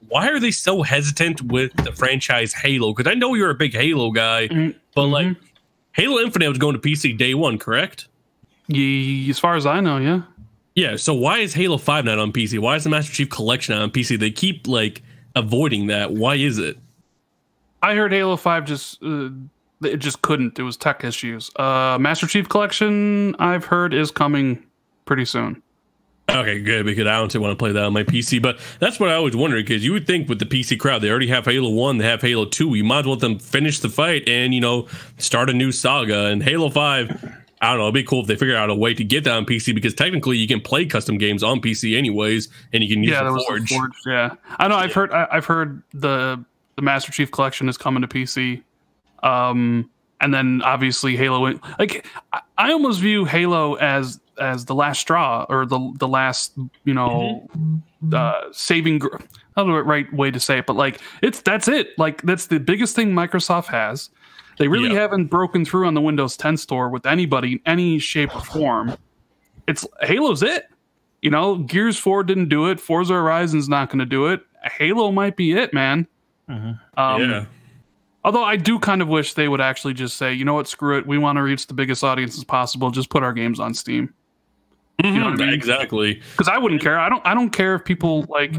Why are they so hesitant with the franchise Halo? Because I know you're a big Halo guy, but like Halo Infinite was going to PC day one, correct? As far as I know, yeah. Yeah, so why is Halo 5 not on PC? Why is the Master Chief Collection not on PC? They keep like avoiding that. Why is it? I heard Halo 5 it just couldn't. It was tech issues. Master Chief Collection, I've heard, is coming pretty soon. Okay, good, because I don't want to play that on my PC. But that's what I always wondered, because you would think with the PC crowd, they already have Halo 1, they have Halo 2. You might as well let them finish the fight and, start a new saga. And Halo 5, I don't know, it'd be cool if they figure out a way to get that on PC, because technically you can play custom games on PC anyways, and you can use the Forge. Yeah, I know. I've heard the Master Chief Collection is coming to PC. And then obviously Halo, like I almost view Halo as the last straw, or the last, saving. I don't know the right way to say it, but like that's it. Like that's the biggest thing Microsoft has. They really haven't broken through on the Windows 10 store with anybody, any shape or form. It's Halo's it. Gears 4 didn't do it. Forza Horizon's not going to do it. Halo might be it, man. Yeah. Although I do kind of wish they would actually just say, you know what, screw it. We want to reach the biggest audience as possible. Just put our games on Steam. You know what I mean? Exactly. Because I wouldn't care. I don't care if people like.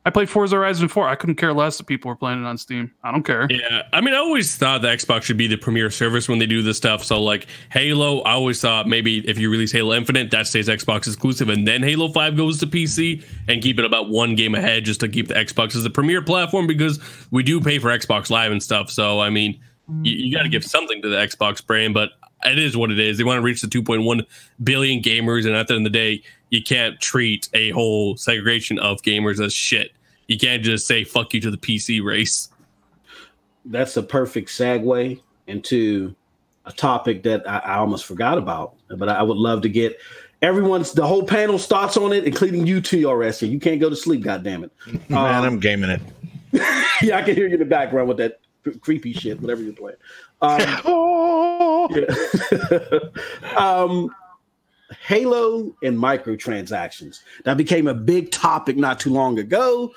I played Forza Horizon 4. I couldn't care less if people were playing it on Steam. I don't care. Yeah, I mean, I always thought the Xbox should be the premier service when they do this stuff. So, like Halo, I always thought maybe if you release Halo Infinite, that stays Xbox exclusive, and then Halo 5 goes to PC, and keep it about one game ahead just to keep the Xbox as the premier platform, because we do pay for Xbox Live and stuff. So, I mean, you got to give something to the Xbox brand, but it is what it is. They want to reach the 2.1 billion gamers, and at the end of the day, you can't treat a whole segregation of gamers as shit. You can't just say fuck you to the PC race. That's a perfect segue into a topic that I almost forgot about, but I would love to get the whole panel's thoughts on it, including you too, RS. You can't go to sleep, goddammit. Man, I'm gaming it. Yeah, I can hear you in the background with that creepy shit, whatever you're playing. Halo and microtransactions. That became a big topic not too long ago.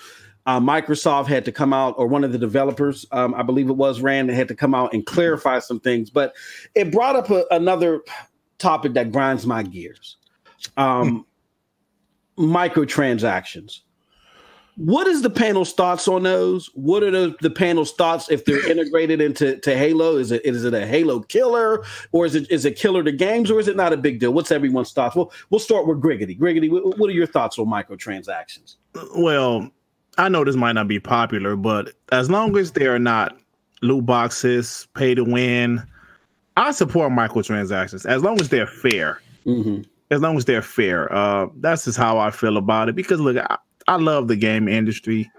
Microsoft had to come out, or one of the developers, I believe it was Rand, had to come out and clarify some things. But it brought up another topic that grinds my gears. Microtransactions. What is the panel's thoughts on those? What are the panel's thoughts if they're integrated into Halo? Is it a Halo killer, or is it killer to games, or is it not a big deal? What's everyone's thoughts? We'll start with Griggity. Griggity, what are your thoughts on microtransactions? Well, I know this might not be popular, but as long as they are not loot boxes, pay to win, I support microtransactions as long as they're fair. Mm-hmm. As long as they're fair. That's just how I feel about it. Because look, I love the game industry,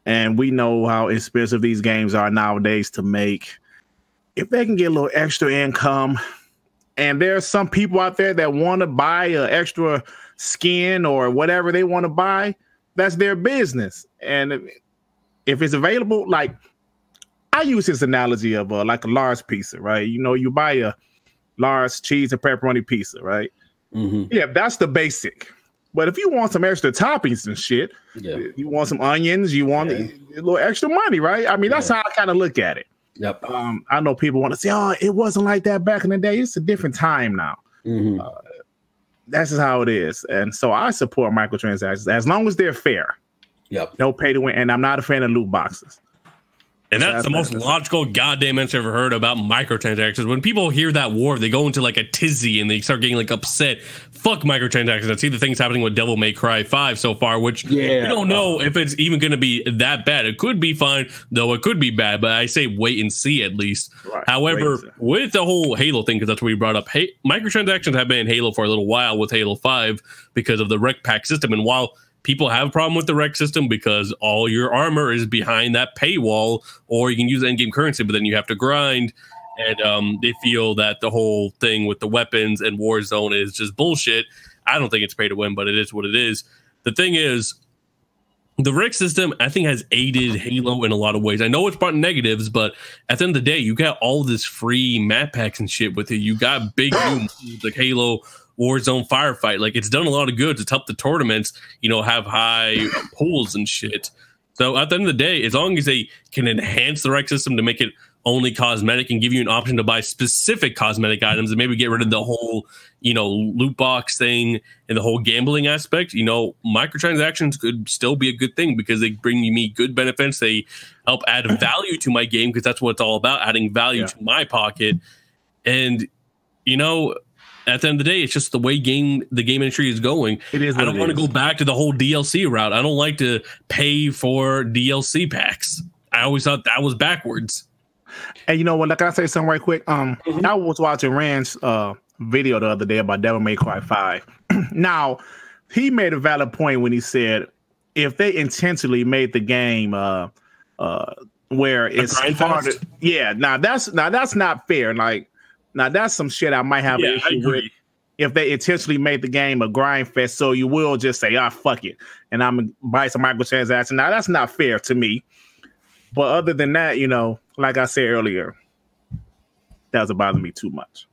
and we know how expensive these games are nowadays to make. If they can get a little extra income, and there are some people out there that want to buy an extra skin or whatever they want to buy, that's their business. And if it's available, like I use this analogy of like a large pizza, right? You buy a large cheese and pepperoni pizza, right? Mm-hmm. Yeah, that's the basic. But if you want some extra toppings and shit, you want some onions, you want a little extra money, right? I mean, that's how I kind of look at it. Yep. I know people want to say, oh, it wasn't like that back in the day. It's a different time now. Mm-hmm. That's just how it is. And so I support microtransactions as long as they're fair. Yep. No pay to win. And I'm not a fan of loot boxes. And that's the most logical goddamn answer I've ever heard about microtransactions. When people hear that word, they go into like a tizzy and they start getting like upset. Fuck microtransactions. I see the things happening with Devil May Cry 5 so far, which we don't know if it's even going to be that bad. It could be fine, though it could be bad, but I say wait and see at least. Right. However, with the whole Halo thing, because that's what we brought up, microtransactions have been in Halo for a little while with Halo 5 because of the rec pack system. And while people have a problem with the rec system because all your armor is behind that paywall, or you can use in-game currency, but then you have to grind. And they feel that the whole thing with the weapons and Warzone is just bullshit. I don't think it's pay to win, but it is what it is. The thing is, the rec system, I think, has aided Halo in a lot of ways. I know it's brought negatives, but at the end of the day, you got all this free map packs and shit with it. You got big like Halo Warzone Firefight. Like, it's done a lot of good. It's helped the tournaments, have high pools and shit. So at the end of the day, as long as they can enhance the rec system to make it only cosmetic and give you an option to buy specific cosmetic items and maybe get rid of the whole, loot box thing and the whole gambling aspect, microtransactions could still be a good thing because they bring me good benefits. They help add value to my game because that's what it's all about, adding value to my pocket. And, at the end of the day, it's just the way the game industry is going. It is. I don't want to go back to the whole DLC route. I don't like to pay for DLC packs. I always thought that was backwards. And you know what? Like, I say something right quick. I was watching Rand's video the other day about Devil May Cry 5. Now, he made a valid point when he said if they intentionally made the game where it's harder. Yeah. Now that's not fair. Like, now that's some shit I might have an issue with. If they intentionally made the game a grind fest, so you will just say, fuck it, and I'm gonna buy some microtransactions. Now that's not fair to me. But other than that, like I said earlier, that doesn't bother me too much.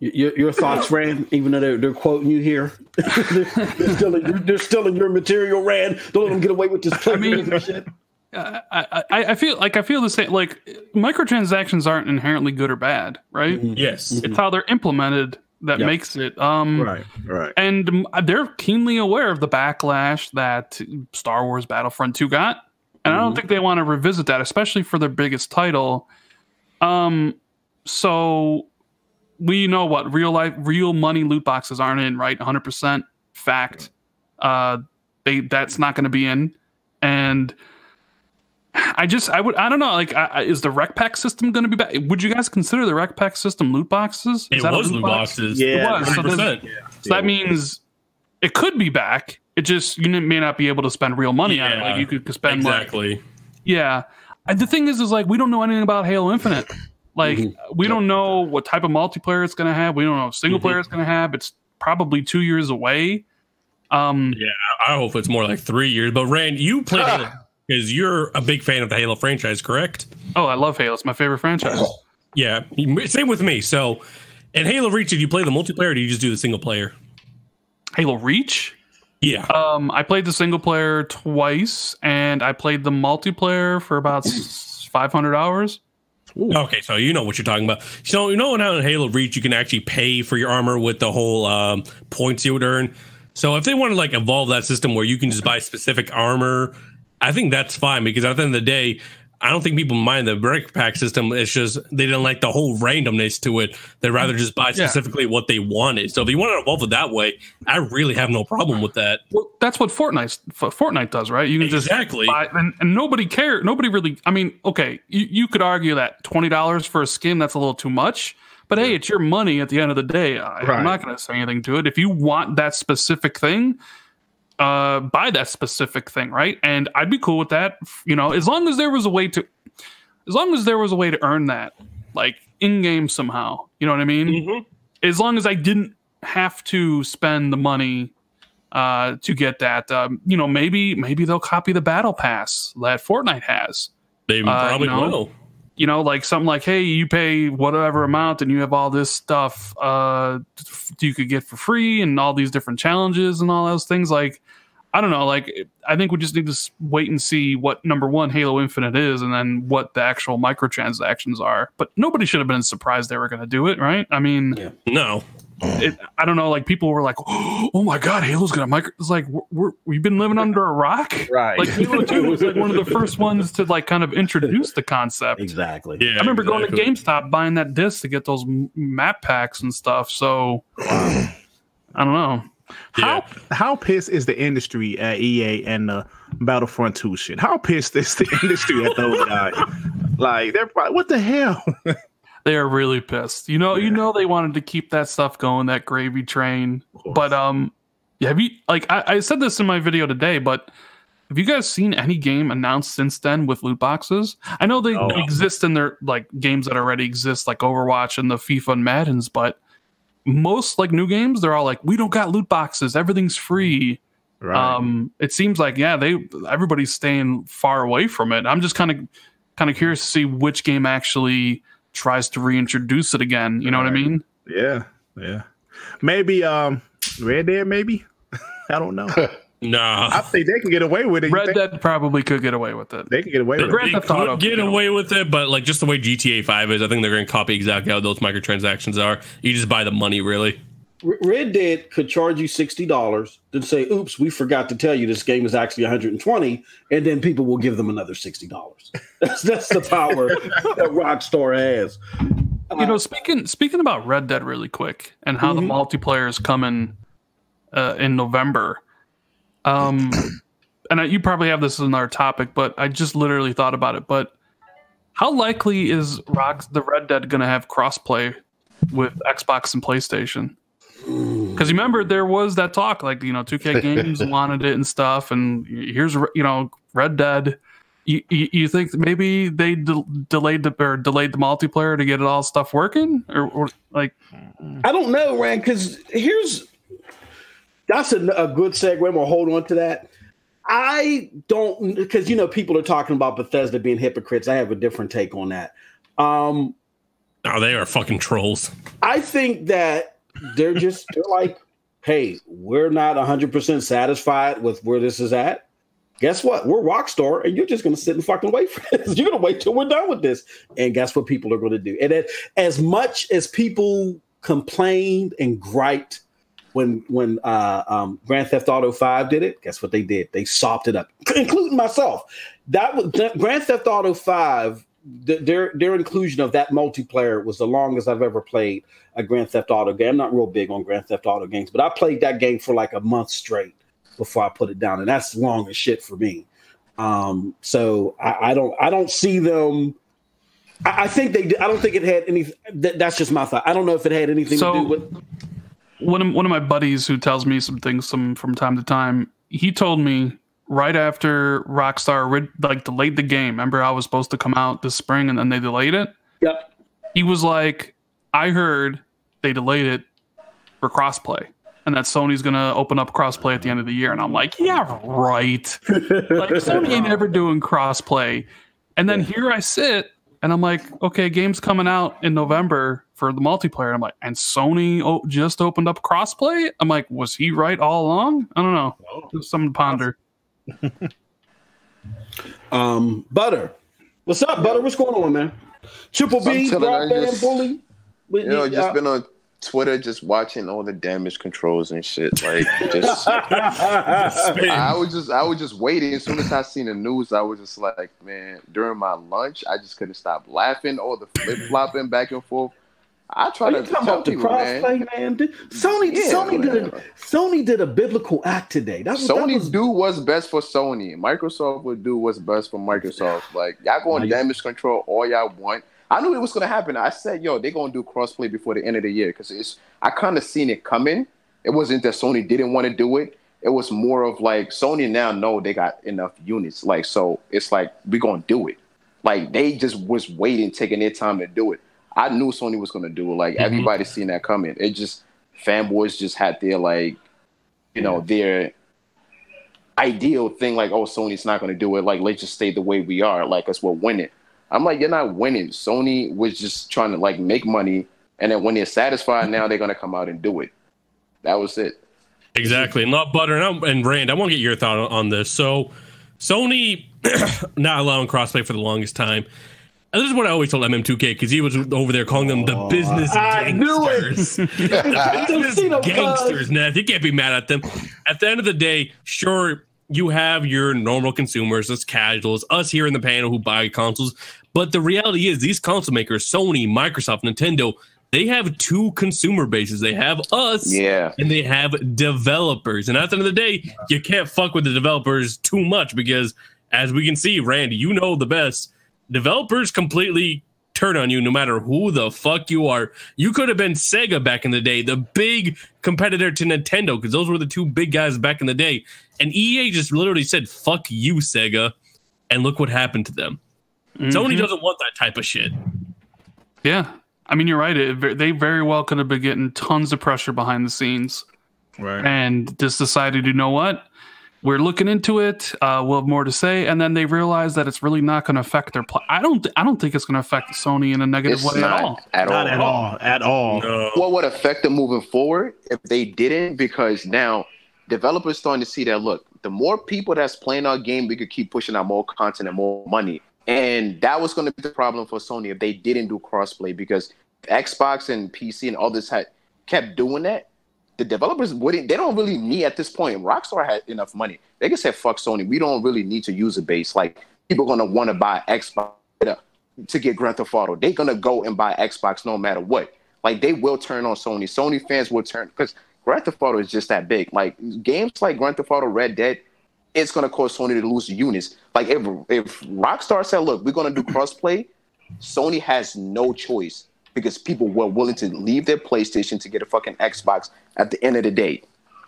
Your thoughts, Rand, even though they're quoting you here, they're still in your material, Rand. Don't let them get away with this. Shit. I feel the same. Like, microtransactions aren't inherently good or bad, right? Yes, it's how they're implemented that makes it. Right. And they're keenly aware of the backlash that Star Wars Battlefront 2 got. And I don't think they want to revisit that, especially for their biggest title. So we know what real money loot boxes aren't in, right? 100% fact. That's not going to be in. And I don't know. Like, is the rec pack system going to be back? Would you guys consider the rec pack system loot boxes? It was loot boxes. Yeah, it was. So that means it could be back. It just, you may not be able to spend real money on it. Like, you could spend exactly. The thing is like, we don't know anything about Halo Infinite. Like, we don't know what type of multiplayer it's going to have. We don't know what single player it's going to have. It's probably 2 years away. I hope it's more like 3 years. But Rand, you played Halo because you're a big fan of the Halo franchise, correct? Oh, I love Halo. It's my favorite franchise. Yeah, same with me. So, in Halo Reach, did you play the multiplayer or did you just do the single player? Halo Reach? Yeah. I played the single player twice, and I played the multiplayer for about 500 hours. Ooh. Okay, so you know what you're talking about. So how in Halo Reach you can actually pay for your armor with the whole points you would earn. So if they want to evolve that system where you can just buy specific armor, I think that's fine because at the end of the day, I don't think people mind the brick pack system. It's just they didn't like the whole randomness to it. They'd rather just buy specifically what they wanted. So if you want to evolve it that way, I really have no problem with that. Well, that's what Fortnite does, right? You can just buy, and nobody cares. Nobody really. I mean, okay, you could argue that $20 for a skin, that's a little too much. But hey, it's your money at the end of the day. I'm not going to say anything to it. If you want that specific thing, buy that specific thing, right? And I'd be cool with that, as long as there was a way to earn that, like in game somehow. You know what I mean? Mm-hmm. As long as I didn't have to spend the money to get that. Maybe they'll copy the battle pass that Fortnite has. They probably will. Like something like, hey, you pay whatever amount and you have all this stuff you could get for free and all these different challenges and all those things. Like, I don't know. Like, I think we just need to wait and see what, number one, Halo Infinite is, and then what the actual microtransactions are. But nobody should have been surprised they were going to do it, right? I mean, no. I don't know, like people were like, oh my god, Halo's gonna micro. It's like we've been living under a rock, right? Like Halo 2 was like one of the first ones to like kind of introduce the concept. Exactly. Yeah, I remember going to GameStop buying that disc to get those map packs and stuff. So I don't know. How pissed is the industry at EA and the Battlefront 2 shit? How pissed is the industry at those guys? Like they're probably, what the hell? They are really pissed. You know they wanted to keep that stuff going, that gravy train. But have you like I said this in my video today, but have you guys seen any game announced since then with loot boxes? I know they exist in their like games that already exist, like Overwatch and the FIFA and Maddens, but most like new games, they're all like, we don't got loot boxes, everything's free. Right. It seems like everybody's staying far away from it. I'm just kind of curious to see which game actually tries to reintroduce it again. You know what I mean? Yeah. Maybe Red Dead, maybe. I don't know. No, I think they can get away with it. Red Dead probably could get away with it. They can get away with it. They could get away with it, but like just the way GTA 5 is, I think they're going to copy exactly how those microtransactions are. You just buy the money, really. Red Dead could charge you $60, then say, oops, we forgot to tell you this game is actually $120, and then people will give them another $60. That's the power that Rockstar has. Speaking about Red Dead really quick and how the multiplayer is coming in November. And you probably have this as another topic, but I just literally thought about it. But how likely is the Red Dead going to have crossplay with Xbox and PlayStation? Because remember, there was that talk, like 2K Games wanted it and stuff, and here's Red Dead. You think that maybe they delayed the multiplayer to get it all stuff working, or like? I don't know, Rand. Because that's a good segue. I'm gonna hold on to that. I don't, because people are talking about Bethesda being hypocrites. I have a different take on that. Oh, they are fucking trolls. I think that they're like, hey, we're not 100% satisfied with where this is at. Guess what? We're Rockstar, and you're just going to sit and fucking wait for this. You're going to wait till we're done with this. And guess what people are going to do? And as much as people complained and griped when Grand Theft Auto 5 did it, guess what they did? They sopped it up, including myself. That was Grand Theft Auto 5. Their inclusion of that multiplayer was the longest I've ever played a Grand Theft Auto game. I'm not real big on Grand Theft Auto games, but I played that game for like a month straight before I put it down, and that's long as shit for me. So I don't see them. I think they. I don't think it had any. That's just my thought. I don't know if it had anything to do with. One of my buddies who tells me some things from time to time, he told me right after Rockstar delayed the game. Remember how it was supposed to come out this spring and then they delayed it? Yep. He was like, I heard they delayed it for crossplay and that Sony's going to open up crossplay at the end of the year. And I'm like, yeah, right. Like Sony ain't ever doing crossplay. And then here I sit and I'm like, okay, game's coming out in November for the multiplayer. I'm like, and Sony just opened up crossplay? I'm like, was he right all along? I don't know. There's something to ponder. Butter. What's up, Butter? What's going on, man? Triple B, Broadband, Bully. Just been on Twitter just watching all the damage controls and shit. Like just I was just waiting. As soon as I seen the news, I was just like, man, during my lunch, I just couldn't stop laughing, all the flip-flopping back and forth. I try to tell people, man. Sony did a biblical act today. Sony do what's best for Sony. Microsoft would do what's best for Microsoft. Like y'all going damage control all y'all want. I knew it was gonna happen. I said, yo, they're gonna do crossplay before the end of the year because I kind of seen it coming. It wasn't that Sony didn't want to do it. It was more of like Sony now know they got enough units. Like so, it's like we gonna do it. Like they just was waiting, taking their time to do it. I knew Sony was gonna do it. Like everybody seen that coming. It just fanboys just had their their ideal thing. Like, oh, Sony's not gonna do it. Like, let's just stay the way we are. Like, us we're winning. I'm like, you're not winning. Sony was just trying to like make money, and then when they're satisfied, now they're gonna come out and do it. That was it. Exactly. Not Butter and Rand. I want to get your thought on this. So, Sony not allowing crossplay for the longest time. And this is what I always told MM2K because he was over there calling them the business gangsters. The business gangsters, Neth. You can't be mad at them. At the end of the day, sure, you have your normal consumers, us casuals, us here in the panel who buy consoles. But the reality is these console makers, Sony, Microsoft, Nintendo, they have two consumer bases. They have us and they have developers. And at the end of the day, you can't fuck with the developers too much because, as we can see, Randy, you know the best. Developers completely turn on you no matter who the fuck you are. You could have been Sega back in the day, the big competitor to Nintendo, because those were the two big guys back in the day. And EA just literally said, fuck you, Sega. And look what happened to them. Sony doesn't want that type of shit. Yeah. I mean, you're right. They very well could have been getting tons of pressure behind the scenes. Right. And just decided, you know what? We're looking into it. We'll have more to say. And then they realize that it's really not going to affect their I don't think it's going to affect Sony in a negative way at all. Not at all. No. What would affect them moving forward if they didn't? Because now developers starting to see that, look, the more people that's playing our game, we could keep pushing out more content and more money. And that was going to be the problem for Sony if they didn't do crossplay, because Xbox and PC and others had kept doing that. The developers wouldn't. They don't really need at this point. Rockstar had enough money. They can say, "Fuck Sony. We don't really need to user base. Like people are gonna want to buy Xbox to get Grand Theft Auto. They're gonna go and buy Xbox no matter what. Like they will turn on Sony. Sony fans will turn because Grand Theft Auto is just that big. Like games like Grand Theft Auto, Red Dead, it's gonna cause Sony to lose units. Like if Rockstar said, "Look, we're gonna do crossplay," Sony has no choice because people were willing to leave their PlayStation to get a fucking Xbox at the end of the day,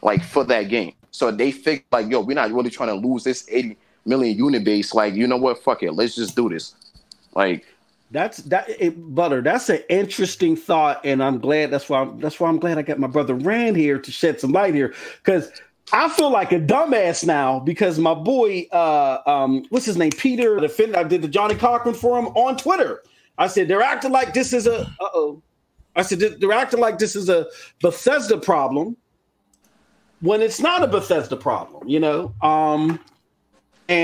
like for that game. So they figured, like, yo, we're not really trying to lose this 80 million unit base. Like, you know what? Fuck it, let's just do this. Like, Butter. That's an interesting thought, and I'm glad. That's why I'm glad I got my brother Rand here to shed some light here, because I feel like a dumbass now because my boy, what's his name, Peter, I did the Johnny Cochran for him on Twitter. I said they're acting like this is a I said they're acting like this is a Bethesda problem when it's not a Bethesda problem, you know. I said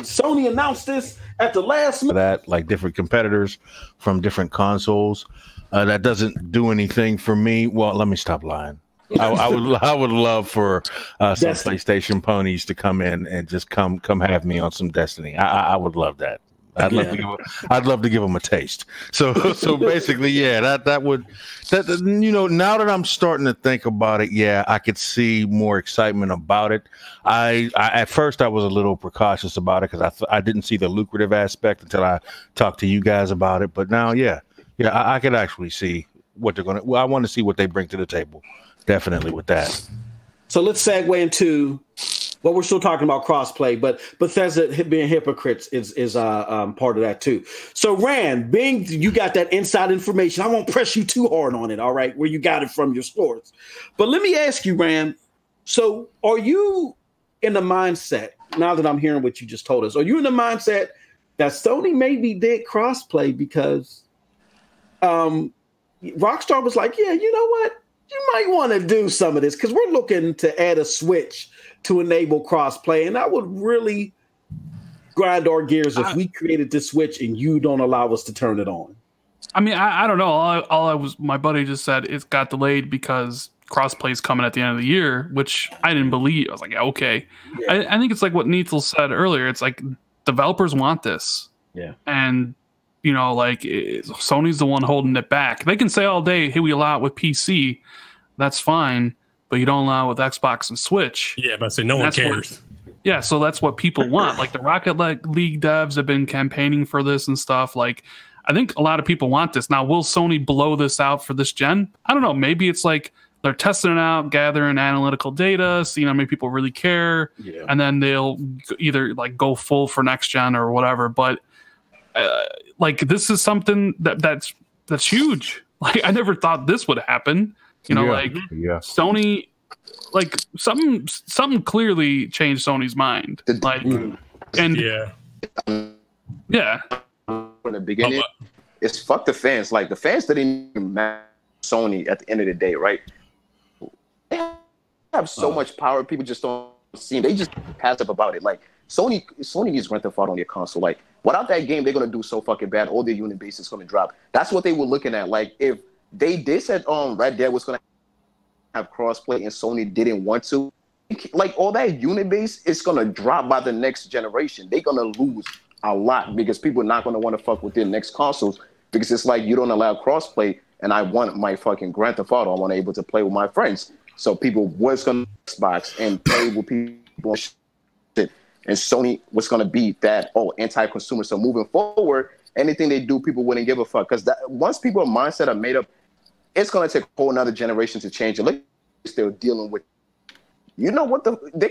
Sony announced this at the last minute. That like different competitors from different consoles, that doesn't do anything for me. Well, let me stop lying. I would love for some PlayStation ponies to come in and just come have me on some Destiny. I would love that. I'd love to give them a taste. So basically, yeah, that would you know, now that I'm starting to think about it, yeah, I could see more excitement about it. I at first I was a little precautious about it because I didn't see the lucrative aspect until I talked to you guys about it. But now, yeah, I could actually see what they're gonna. Well, I want to see what they bring to the table. Definitely with that. So let's segue into. Well, we're still talking about crossplay, but Bethesda being hypocrites is part of that too. So, Rand, being you got that inside information, I won't press you too hard on it, all right, where you got it from your source. But let me ask you, Rand, so are you in the mindset, now that I'm hearing what you just told us, are you in the mindset that Sony maybe did crossplay because Rockstar was like, yeah, you know what? You might want to do some of this because we're looking to add a switch to enable crossplay, and that would really grind our gears if we created this switch and you don't allow us to turn it on. I mean, I don't know. My buddy just said it got delayed because crossplay is coming at the end of the year, which I didn't believe. I was like, yeah, okay. Yeah. I think it's like what Neithel said earlier. It's like developers want this. Yeah. And, you know, like Sony's the one holding it back. They can say all day, hey, we allow it with PC. That's fine. But you don't allow it with Xbox and Switch. Yeah, but I say no one cares. So that's what people want. Like the Rocket League devs have been campaigning for this and stuff. Like, I think a lot of people want this. Now, will Sony blow this out for this gen? I don't know. Maybe it's like they're testing it out, gathering analytical data, seeing how many people really care, and then they'll either like go full for next gen or whatever. But like this is something that's huge. Like I never thought this would happen. You know, Sony, like something clearly changed Sony's mind. Like, and from the beginning, it's fuck the fans. Like the fans didn't even match Sony at the end of the day, right? They have so much power. People just don't see. They just passive about it. Like Sony needs Grand Theft Auto on your console. Like Without that game, they're gonna do so fucking bad. All their unit base is gonna drop. That's what they were looking at. Like if they did said Red Dead was gonna have crossplay and Sony didn't want to, like all that unit base is gonna drop by the next generation. They're gonna lose a lot because people are not gonna want to fuck with their next consoles because it's like you don't allow crossplay, and I want my fucking Grand Theft Auto. I want to able to play with my friends. So people was gonna Xbox and play with people. And Sony was going to be that anti-consumer. So moving forward, anything they do, people wouldn't give a fuck because once people's mindset are made up, it's going to take a whole another generation to change. And look, they're still dealing with. You know what they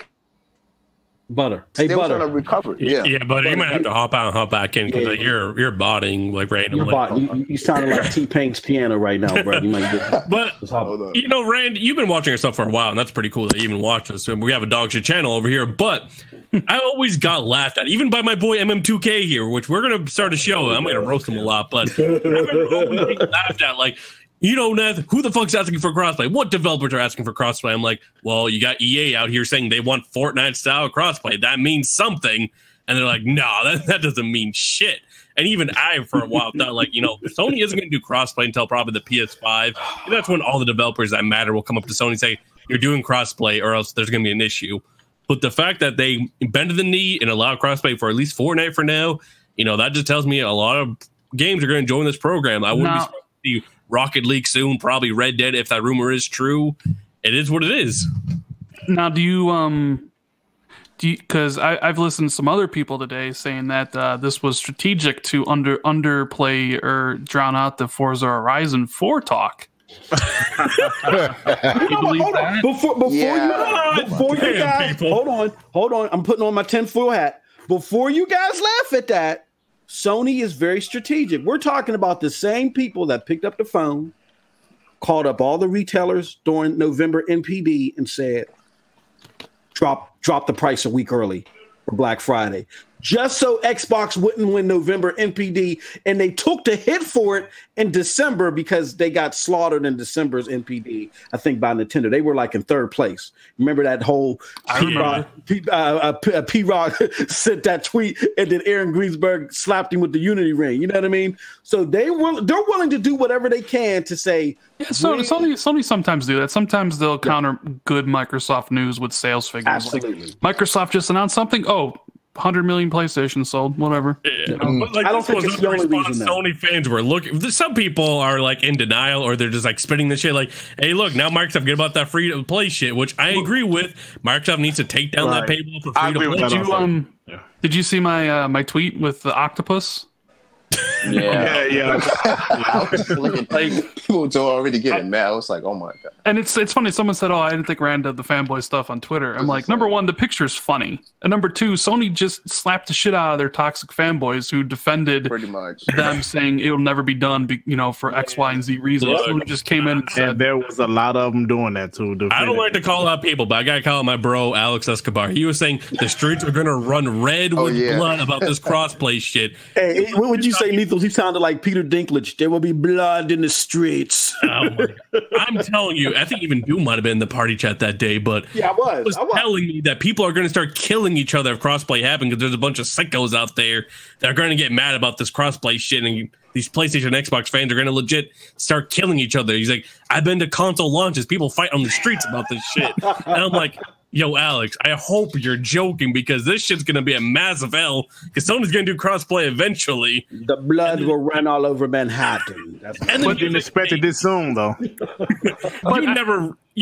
Butter. Hey, still Butter. trying to recover. Yeah, but you might have to hop out and hop back in because you're botting like randomly. You sounding like T-Pain's piano right now, bro. You might get. But you know, Rand, you've been watching yourself for a while, and that's pretty cool that you even watch us. We have a dog shit channel over here, but I always got laughed at, even by my boy MM2K here, which we're gonna start a show. I'm gonna roast him a lot, but I remember always being laughed at, like. You know, Neth, who the fuck's asking for crossplay? What developers are asking for crossplay? I'm like, well, you got EA out here saying they want Fortnite style crossplay. That means something. And they're like, no, that doesn't mean shit. And even I, for a while, thought like, you know, Sony isn't going to do crossplay until probably the PS5. And that's when all the developers that matter will come up to Sony and say, you're doing crossplay or else there's going to be an issue. But the fact that they bended the knee and allowed crossplay for at least Fortnite for now, you know, that just tells me a lot of games are going to join this program. I wouldn't be surprised to see Rocket League soon, probably Red Dead if that rumor is true. It is what it is. Now, do you because I've listened to some other people today saying that this was strategic to underplay or drown out the Forza Horizon 4 talk. Before you guys, hold on. I'm putting on my tinfoil hat. Before you guys laugh at that, Sony is very strategic. We're talking about the same people that picked up the phone, called up all the retailers during November NPD and said, drop the price a week early for Black Friday. Just so Xbox wouldn't win November NPD, and they took the hit for it in December because they got slaughtered in December's NPD, I think, by Nintendo. They were like in third place. Remember that whole P-Rod sent that tweet, and then Aaron Greensberg slapped him with the Unity ring. You know what I mean? So they're willing to do whatever they can to say. Yeah, Sony sometimes do that. Sometimes they'll counter good Microsoft news with sales figures. Absolutely. Like Microsoft just announced something. 100 million PlayStation sold, whatever. Yeah. But like, I don't think it's the only reason Sony fans were looking. Some people are like in denial, or they're just like spinning this shit. Like, hey, look, now Microsoft get about that free to play shit, which I agree with. Microsoft needs to take down that paywall for free to play. Did you see my my tweet with the octopus? Yeah. I was looking, like, people were already getting mad. I was like, oh my god. And it's funny. Someone said, I didn't think Rand did the fanboy stuff on Twitter. I'm like, number one, the picture's funny, and number two, Sony just slapped the shit out of their toxic fanboys who defended pretty much them, saying it'll never be done, for X, Y, and Z reasons. Sony just came in and said, there was a lot of them doing that too. I don't like to call out people, but I gotta call out my bro Alex Escobar. He was saying the streets are gonna run red with blood about this crossplay shit. Hey, what would you say, Lethal? He sounded like Peter Dinklage. There will be blood in the streets. Oh my God. I'm telling you, I think even Doom might have been in the party chat that day, but I was telling me that people are going to start killing each other if crossplay happens because there's a bunch of sickos out there that are going to get mad about this crossplay shit, and these PlayStation and Xbox fans are going to legit start killing each other. He's like, I've been to console launches. People fight on the streets about this shit. And I'm like, yo, Alex, I hope you're joking because this shit's going to be a massive L because Sony's going to do crossplay eventually. The blood will run all over Manhattan. And then didn't expect it this soon, though. You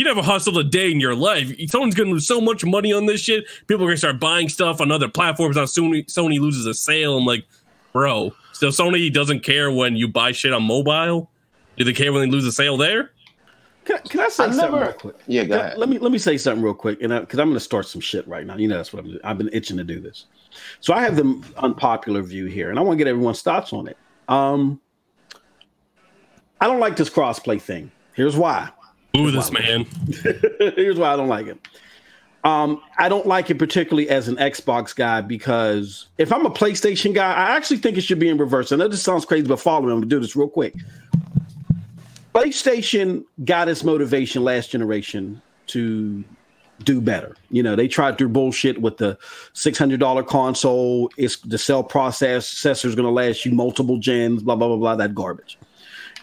never hustled a day in your life. Someone's going to lose so much money on this shit. People are going to start buying stuff on other platforms. Now Sony loses a sale. I'm like, bro, so Sony doesn't care when you buy shit on mobile? Do they care when they lose a sale there? Can I say something real quick? Yeah, go ahead. Let me say something real quick, and because I'm going to start some shit right now. You know, that's what I've been itching to do this. So I have the unpopular view here, and I want to get everyone's thoughts on it. I don't like this crossplay thing. Here's why. Ooh, this man. Here's why I don't like it. I don't like it particularly as an Xbox guy because if I'm a PlayStation guy, I actually think it should be in reverse. I know this sounds crazy, but follow me. I'm going to do this real quick. PlayStation got its motivation last generation to do better. You know, they tried their bullshit with the $600 console. It's the cell processor is going to last you multiple gens, blah, blah, blah, blah, that garbage.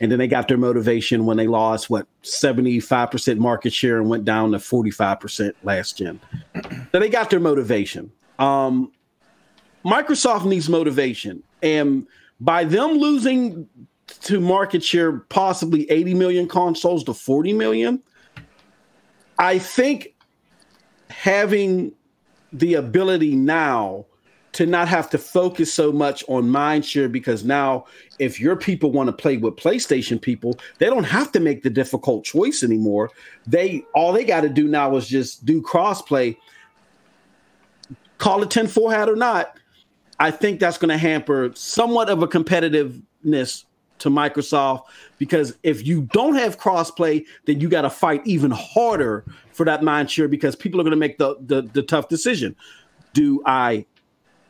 And then they got their motivation when they lost, 75% market share and went down to 45% last gen. So they got their motivation. Microsoft needs motivation. And by them losing to market share possibly 80 million consoles to 40 million, I think having the ability now to not have to focus so much on mindshare, because now if your people want to play with PlayStation people, they don't have to make the difficult choice anymore. All they got to do now is just do crossplay. Call it 10-4 hat or not, I think that's going to hamper somewhat of a competitiveness to Microsoft, because if you don't have crossplay, then you got to fight even harder for that mindshare, because people are going to make the tough decision. Do I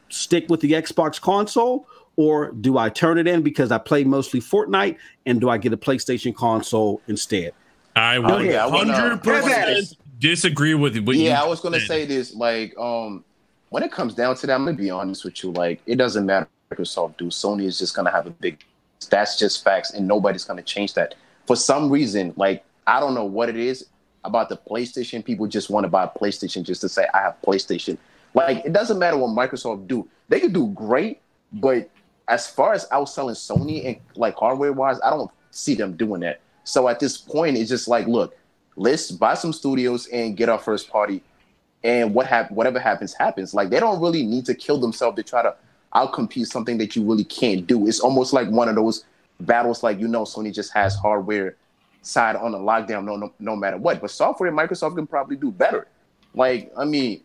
stick with the Xbox console, or do I turn it in because I play mostly Fortnite, and do I get a PlayStation console instead? I would 100% disagree with you. Yeah, I was going to say this. Like, when it comes down to that, I'm going to be honest with you. Like, it doesn't matter what Microsoft do. Sony is just going to have a big. That's just facts, and nobody's going to change that. For some reason, like, I don't know what it is about the PlayStation. People just want to buy a PlayStation just to say, I have PlayStation. Like, it doesn't matter what Microsoft do. They could do great, but as far as outselling Sony and, like, hardware-wise, I don't see them doing that. So at this point, it's just like, look, let's buy some studios and get our first party, and whatever happens, happens. Like, they don't really need to kill themselves to try to outcompete something that you really can't do. It's almost like one of those battles, like, Sony just has hardware side on the lockdown no matter what. But software, Microsoft can probably do better. Like, I mean,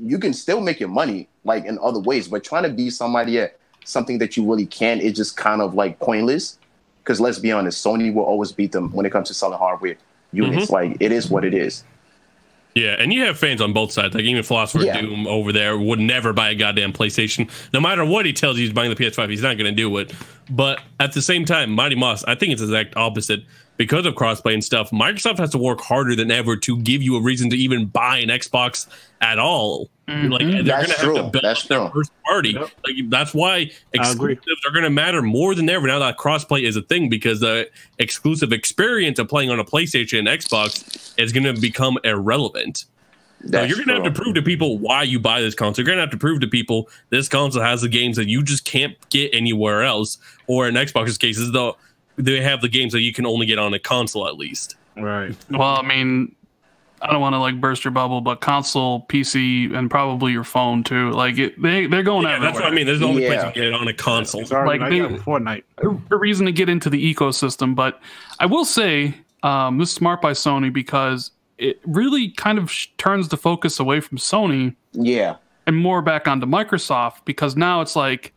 you can still make your money, like, in other ways, but trying to be somebody at something that you really can is just kind of, like, pointless. Because let's be honest, Sony will always beat them when it comes to selling hardware units. Like, it is what it is. Yeah, and you have fans on both sides. Like, even Philosopher Doom over there would never buy a goddamn PlayStation. No matter what he tells you he's buying the PS5, he's not going to do it. But at the same time, Mighty Moss, I think it's the exact opposite. Because of crossplay and stuff, Microsoft has to work harder than ever to give you a reason to even buy an Xbox at all. Like, they're going to have to build up their first party. Yep. Like, that's why exclusives are going to matter more than ever now that crossplay is a thing, because the exclusive experience of playing on a PlayStation and Xbox is going to become irrelevant. So you're going to have to prove to people why you buy this console. You're going to have to prove to people this console has the games that you just can't get anywhere else, or in Xbox's cases, though, they have the games that you can only get on a console at least. Right. Well, I mean, I don't want to, like, burst your bubble, but console, PC, and probably your phone too. Like, they're going everywhere. That's what I mean. There's the only place you get it on a console. Like, Fortnite. A reason to get into the ecosystem. But I will say, this is smart by Sony, because it really kind of turns the focus away from Sony. Yeah. And more back onto Microsoft, because now it's like,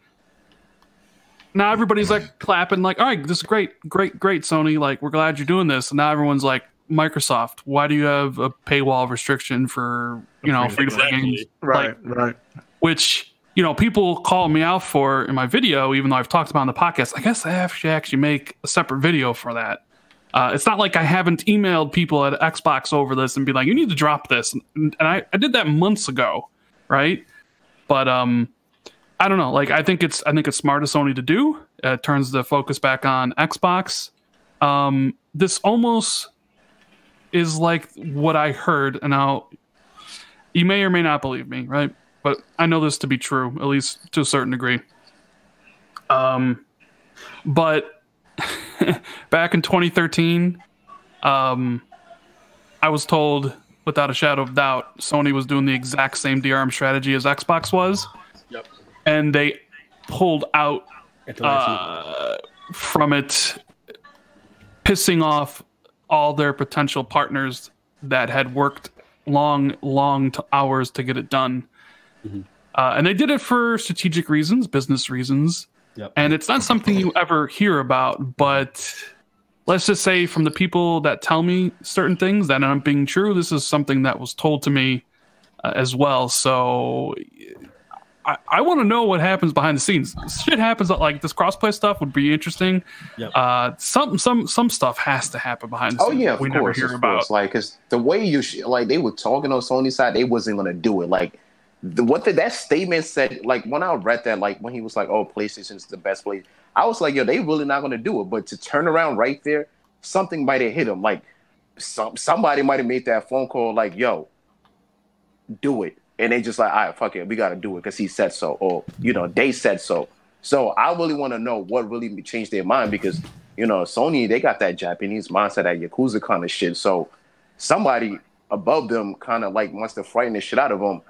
now everybody's like clapping, like, all right, this is great, Sony. Like, we're glad you're doing this. And now everyone's like, Microsoft, why do you have a paywall restriction for, free-to-play games? Right. Which, people call me out for in my video, even though I've talked about on the podcast. I guess I have to actually make a separate video for that. It's not like I haven't emailed people at Xbox over this and be like, you need to drop this. And I did that months ago, right? But I don't know. Like, I think it's smart of Sony to do. It turns the focus back on Xbox. This almost is like what I heard, and now you may or may not believe me, right? But I know this to be true, at least to a certain degree. But back in 2013, I was told without a shadow of doubt, Sony was doing the exact same DRM strategy as Xbox was. Yep. And they pulled out from it, pissing off all their potential partners that had worked long hours to get it done. And they did it for strategic reasons, business reasons. Yep. And it's not something you ever hear about, but let's just say from the people that tell me certain things that end up being true, this is something that was told to me as well. So I want to know what happens behind the scenes. Shit happens like this crossplay stuff would be interesting. Yep. Some stuff has to happen behind the scenes. Oh yeah, of we course, never hear of about. course. Like, cause the way like they were talking on Sony's side, they wasn't gonna do it. Like that statement said. Like when I read that, like when he was like, "Oh, PlayStation's the best place," I was like, "Yo, they really not gonna do it." But to turn around right there, something might have hit him. Like somebody might have made that phone call. Like, "Yo, do it." And they just like, all right, fuck it, we got to do it because he said so, or they said so. So I really want to know what really changed their mind because Sony, they got that Japanese mindset, that Yakuza kind of shit. So somebody above them kind of like wants to frighten the shit out of them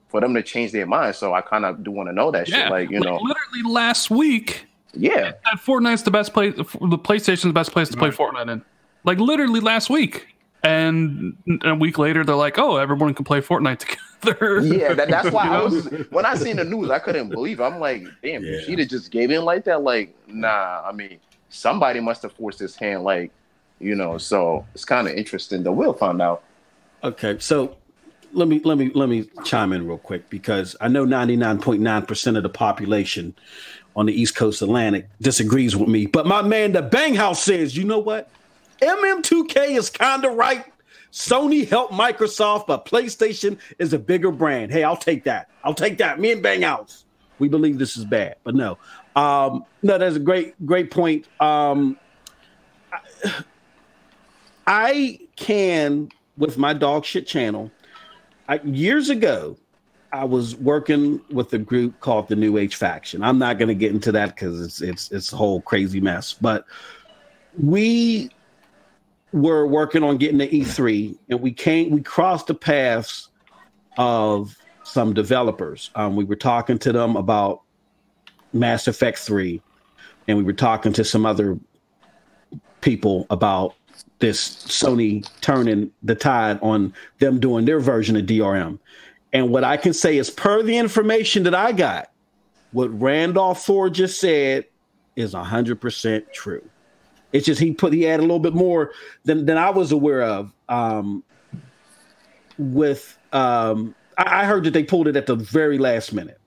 for them to change their mind. So I kind of do want to know that shit, like literally last week. Yeah, that Fortnite's the best place. The PlayStation's the best place to play Fortnite in. Like literally last week. And a week later, they're like, "Oh, everyone can play Fortnite together." Yeah, that's why I was when I seen the news, I couldn't believe it. I'm like, "Damn, Yoshida just gave in like that." Like, nah. I mean, somebody must have forced his hand. Like, So it's kind of interesting. Though we'll find out. Okay, so let me chime in real quick because I know 99.9% of the population on the East Coast Atlantic disagrees with me, but my man, the Banghouse says, you know what? MM2K is kind of right. Sony helped Microsoft, but PlayStation is a bigger brand. Hey, I'll take that. Me and Banghouse, we believe this is bad, but no. No, that's a great point. I can, with my dog shit channel, years ago, I was working with a group called the New Age Faction. I'm not going to get into that because it's a whole crazy mess, but we were working on getting to E3, and we crossed the paths of some developers. We were talking to them about Mass Effect 3, and we were talking to some other people about this Sony turning the tide on them doing their version of DRM. And what I can say is, per the information that I got, what Randolph Thor just said is 100% true. It's just he had a little bit more than I was aware of. I heard that they pulled it at the very last minute,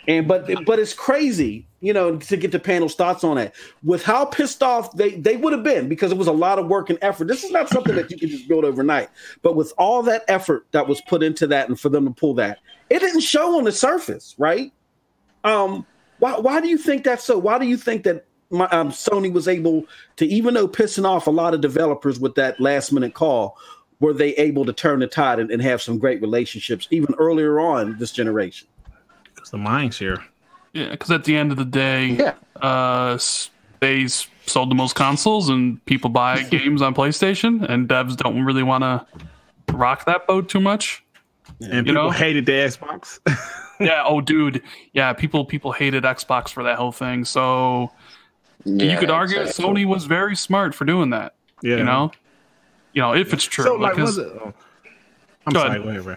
but it's crazy, to get the panel's thoughts on it. With how pissed off they would have been, because it was a lot of work and effort. This is not something that you can just build overnight. But with all that effort that was put into that, and for them to pull that, it didn't show on the surface, right? Why do you think that's so? Why do you think that Sony was able to, even though pissing off a lot of developers with that last minute call, were they able to turn the tide and have some great relationships even earlier on this generation? Because the mind share. Yeah, because at the end of the day, they sold the most consoles and people buy games on PlayStation, and devs don't really want to rock that boat too much. And people hated the Xbox. Yeah. Oh, dude. Yeah. People hated Xbox for that whole thing. So you could argue Sony was very smart for doing that. Yeah. If it's true. So, like, was it? I'm sorry. Go ahead, bro.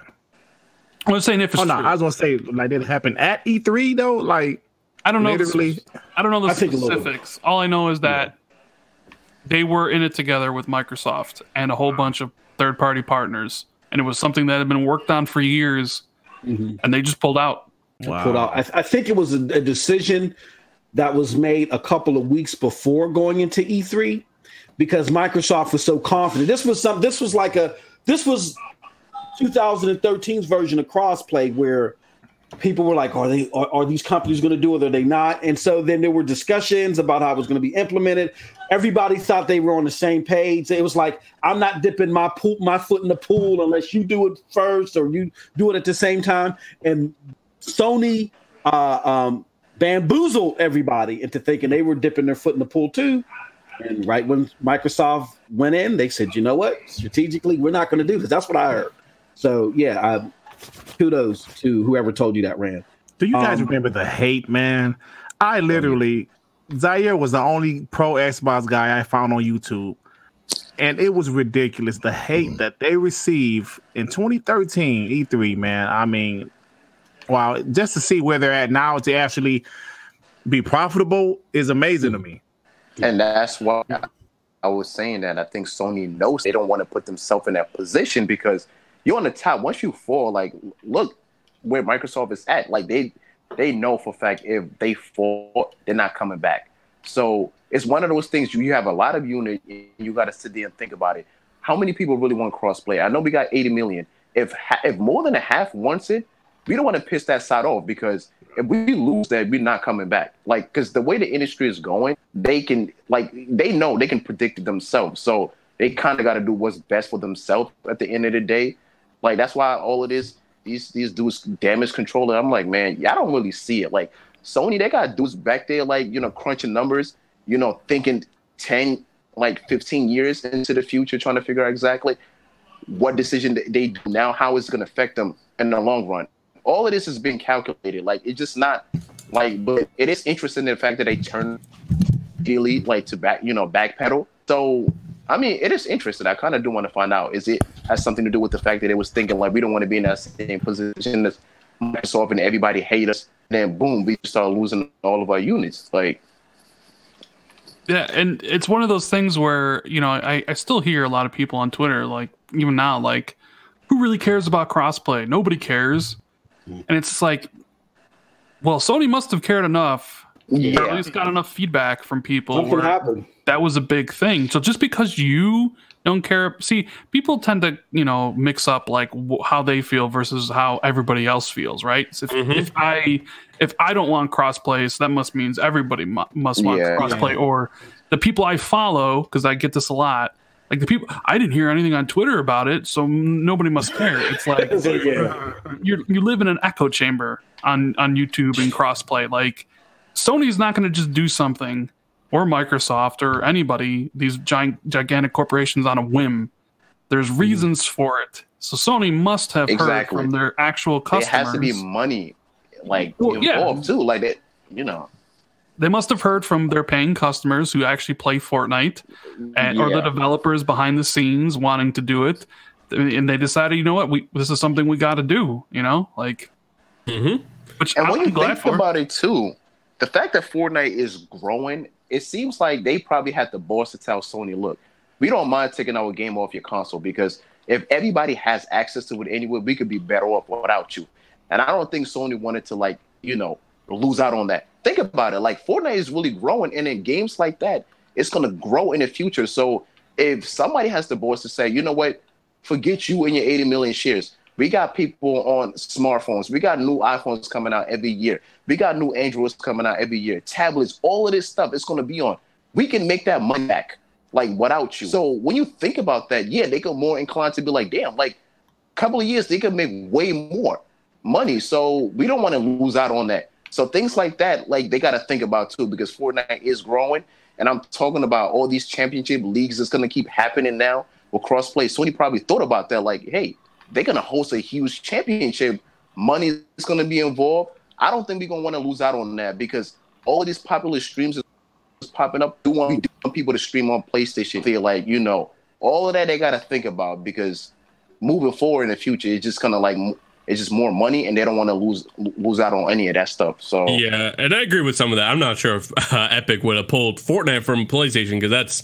I was saying if it's true. I was gonna say, like, did it happen at E3 though? Like, I don't know. Literally, I don't know the specifics. All I know is that they were in it together with Microsoft and a whole bunch of third-party partners, and it was something that had been worked on for years, and they just pulled out. Wow. I think it was a decision that was made a couple of weeks before going into E3, because Microsoft was so confident. This was 2013's version of Crossplay, where people were like, are these companies going to do it, or are they not? And so then there were discussions about how it was going to be implemented. Everybody thought they were on the same page. It was like, I'm not dipping my foot in the pool unless you do it first or you do it at the same time. And Sony bamboozled everybody into thinking they were dipping their foot in the pool too. And right when Microsoft went in, they said, you know what? Strategically, we're not going to do this. That's what I heard. So, yeah, kudos to whoever told you that, Rand. Do you guys remember the hate, man? I literally, Zaire was the only pro Xbox guy I found on YouTube. And it was ridiculous, the hate that they received in 2013 E3, man. I mean, wow, just to see where they're at now to actually be profitable is amazing to me. And that's why I was saying that I think Sony knows they don't want to put themselves in that position, because you're on the top. Once you fall, like, look where Microsoft is at. Like, they they know for a fact if they fall, they're not coming back. So it's one of those things you have a lot of units, and you got to sit there and think about it. How many people really want crossplay? I know we got 80 million. If more than a half wants it, we don't want to piss that side off, because if we lose that, we're not coming back. Like, because the way the industry is going, they know they can predict it themselves. So they kind of got to do what's best for themselves at the end of the day. Like, that's why all of this, these dudes damage control it. I'm like, man, y'all don't really see it. Like, Sony, they got dudes back there, like, crunching numbers, thinking 10, like 15 years into the future, trying to figure out exactly what decision they do now, how it's going to affect them in the long run. All of this is being calculated. Like, it's just not like, but it is interesting in the fact that they turn daily, like, to backpedal. So, I mean, it is interesting. I kind of do want to find out, is it has something to do with the fact that it was thinking, like, we don't want to be in that same position as Microsoft and everybody hate us. And then boom, we start losing all of our units. Like, yeah, and it's one of those things where, I still hear a lot of people on Twitter, like, even now, like, who really cares about crossplay? Nobody cares. And it's like, well, Sony must have cared enough. Yeah. Or at least got enough feedback from people. Something happened. That was a big thing. So just because you don't care, see, people tend to, mix up like how they feel versus how everybody else feels, right? So if I don't want crossplay, so that must means everybody must want crossplay, or the people I follow, because I get this a lot. Like, the people, I didn't hear anything on Twitter about it, so nobody must care. It's like you live in an echo chamber on YouTube and crossplay. Like, Sony's not going to just do something, or Microsoft or anybody, these gigantic corporations, on a whim. There's reasons for it. So Sony must have heard from their actual customers. There has to be money, like, involved too. Like that, They must have heard from their paying customers who actually play Fortnite, or the developers behind the scenes wanting to do it, and they decided, you know what, this is something we got to do. Like, which and I'm when you glad think about it too, the fact that Fortnite is growing, it seems like they probably had the balls to tell Sony, look, we don't mind taking our game off your console, because if everybody has access to it anyway, we could be better off without you. And I don't think Sony wanted to, like, lose out on that. Think about it. Like, Fortnite is really growing, and in games like that, it's going to grow in the future. So if somebody has the balls to say, you know what, forget you and your 80 million shares. We got people on smartphones. We got new iPhones coming out every year. We got new Androids coming out every year. Tablets, all of this stuff it's going to be on. We can make that money back, like, without you. So when you think about that, they get more inclined to be like, damn, like, a couple of years, they could make way more money. So we don't want to lose out on that. So things like that, like, they got to think about too, because Fortnite is growing. And I'm talking about all these championship leagues that's going to keep happening now with crossplay. Sony probably thought about that, like, hey, they're going to host a huge championship. Money is going to be involved. I don't think we're going to want to lose out on that, because all of these popular streams is popping up. We want people to stream on PlayStation. Feel like, all of that they got to think about, because moving forward in the future, it's just kind of like, it's just more money, and they don't want to lose out on any of that stuff. So yeah, and I agree with some of that. I'm not sure if Epic would have pulled Fortnite from PlayStation, because that's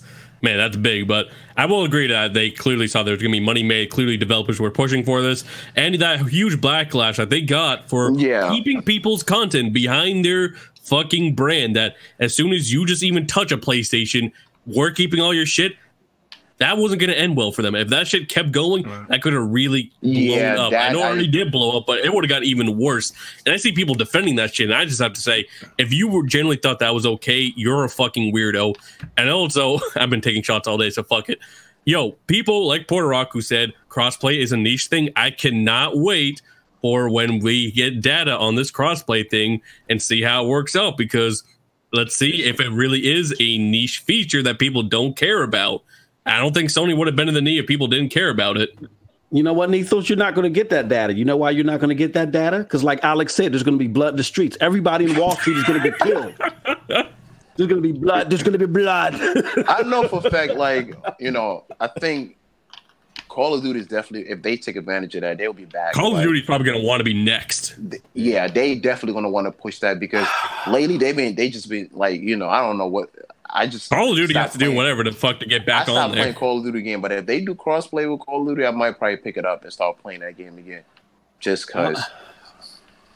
big. But I will agree that they clearly saw there was going to be money made. Clearly, developers were pushing for this, and that huge backlash that they got for keeping people's content behind their fucking brand. That as soon as you just even touch a PlayStation, we're keeping all your shit. That wasn't going to end well for them. If that shit kept going, that could have really blown up. I know it already did blow up, but it would have got even worse. And I see people defending that shit, and I just have to say, if you generally thought that was okay, you're a fucking weirdo. And also, I've been taking shots all day, so fuck it. Yo, people like Porter Rock who said crossplay is a niche thing. I cannot wait for when we get data on this crossplay thing and see how it works out, because let's see if it really is a niche feature that people don't care about. I don't think Sony would have been in the knee if people didn't care about it. You know what, Nethos? You're not going to get that data. You know why you're not going to get that data? Because like Alex said, there's going to be blood in the streets. Everybody in Wall Street is going to get killed. There's going to be blood. There's going to be blood. I know for a fact, like, I think Call of Duty is definitely, if they take advantage of that, they'll be back. Call of Duty is probably going to want to be next. Yeah, they definitely going to want to push that, because lately they just been like, I don't know what. Call of Duty has to do whatever the fuck to get back on there. I stopped playing Call of Duty again, but if they do crossplay with Call of Duty, I might probably pick it up and start playing that game again, just cause.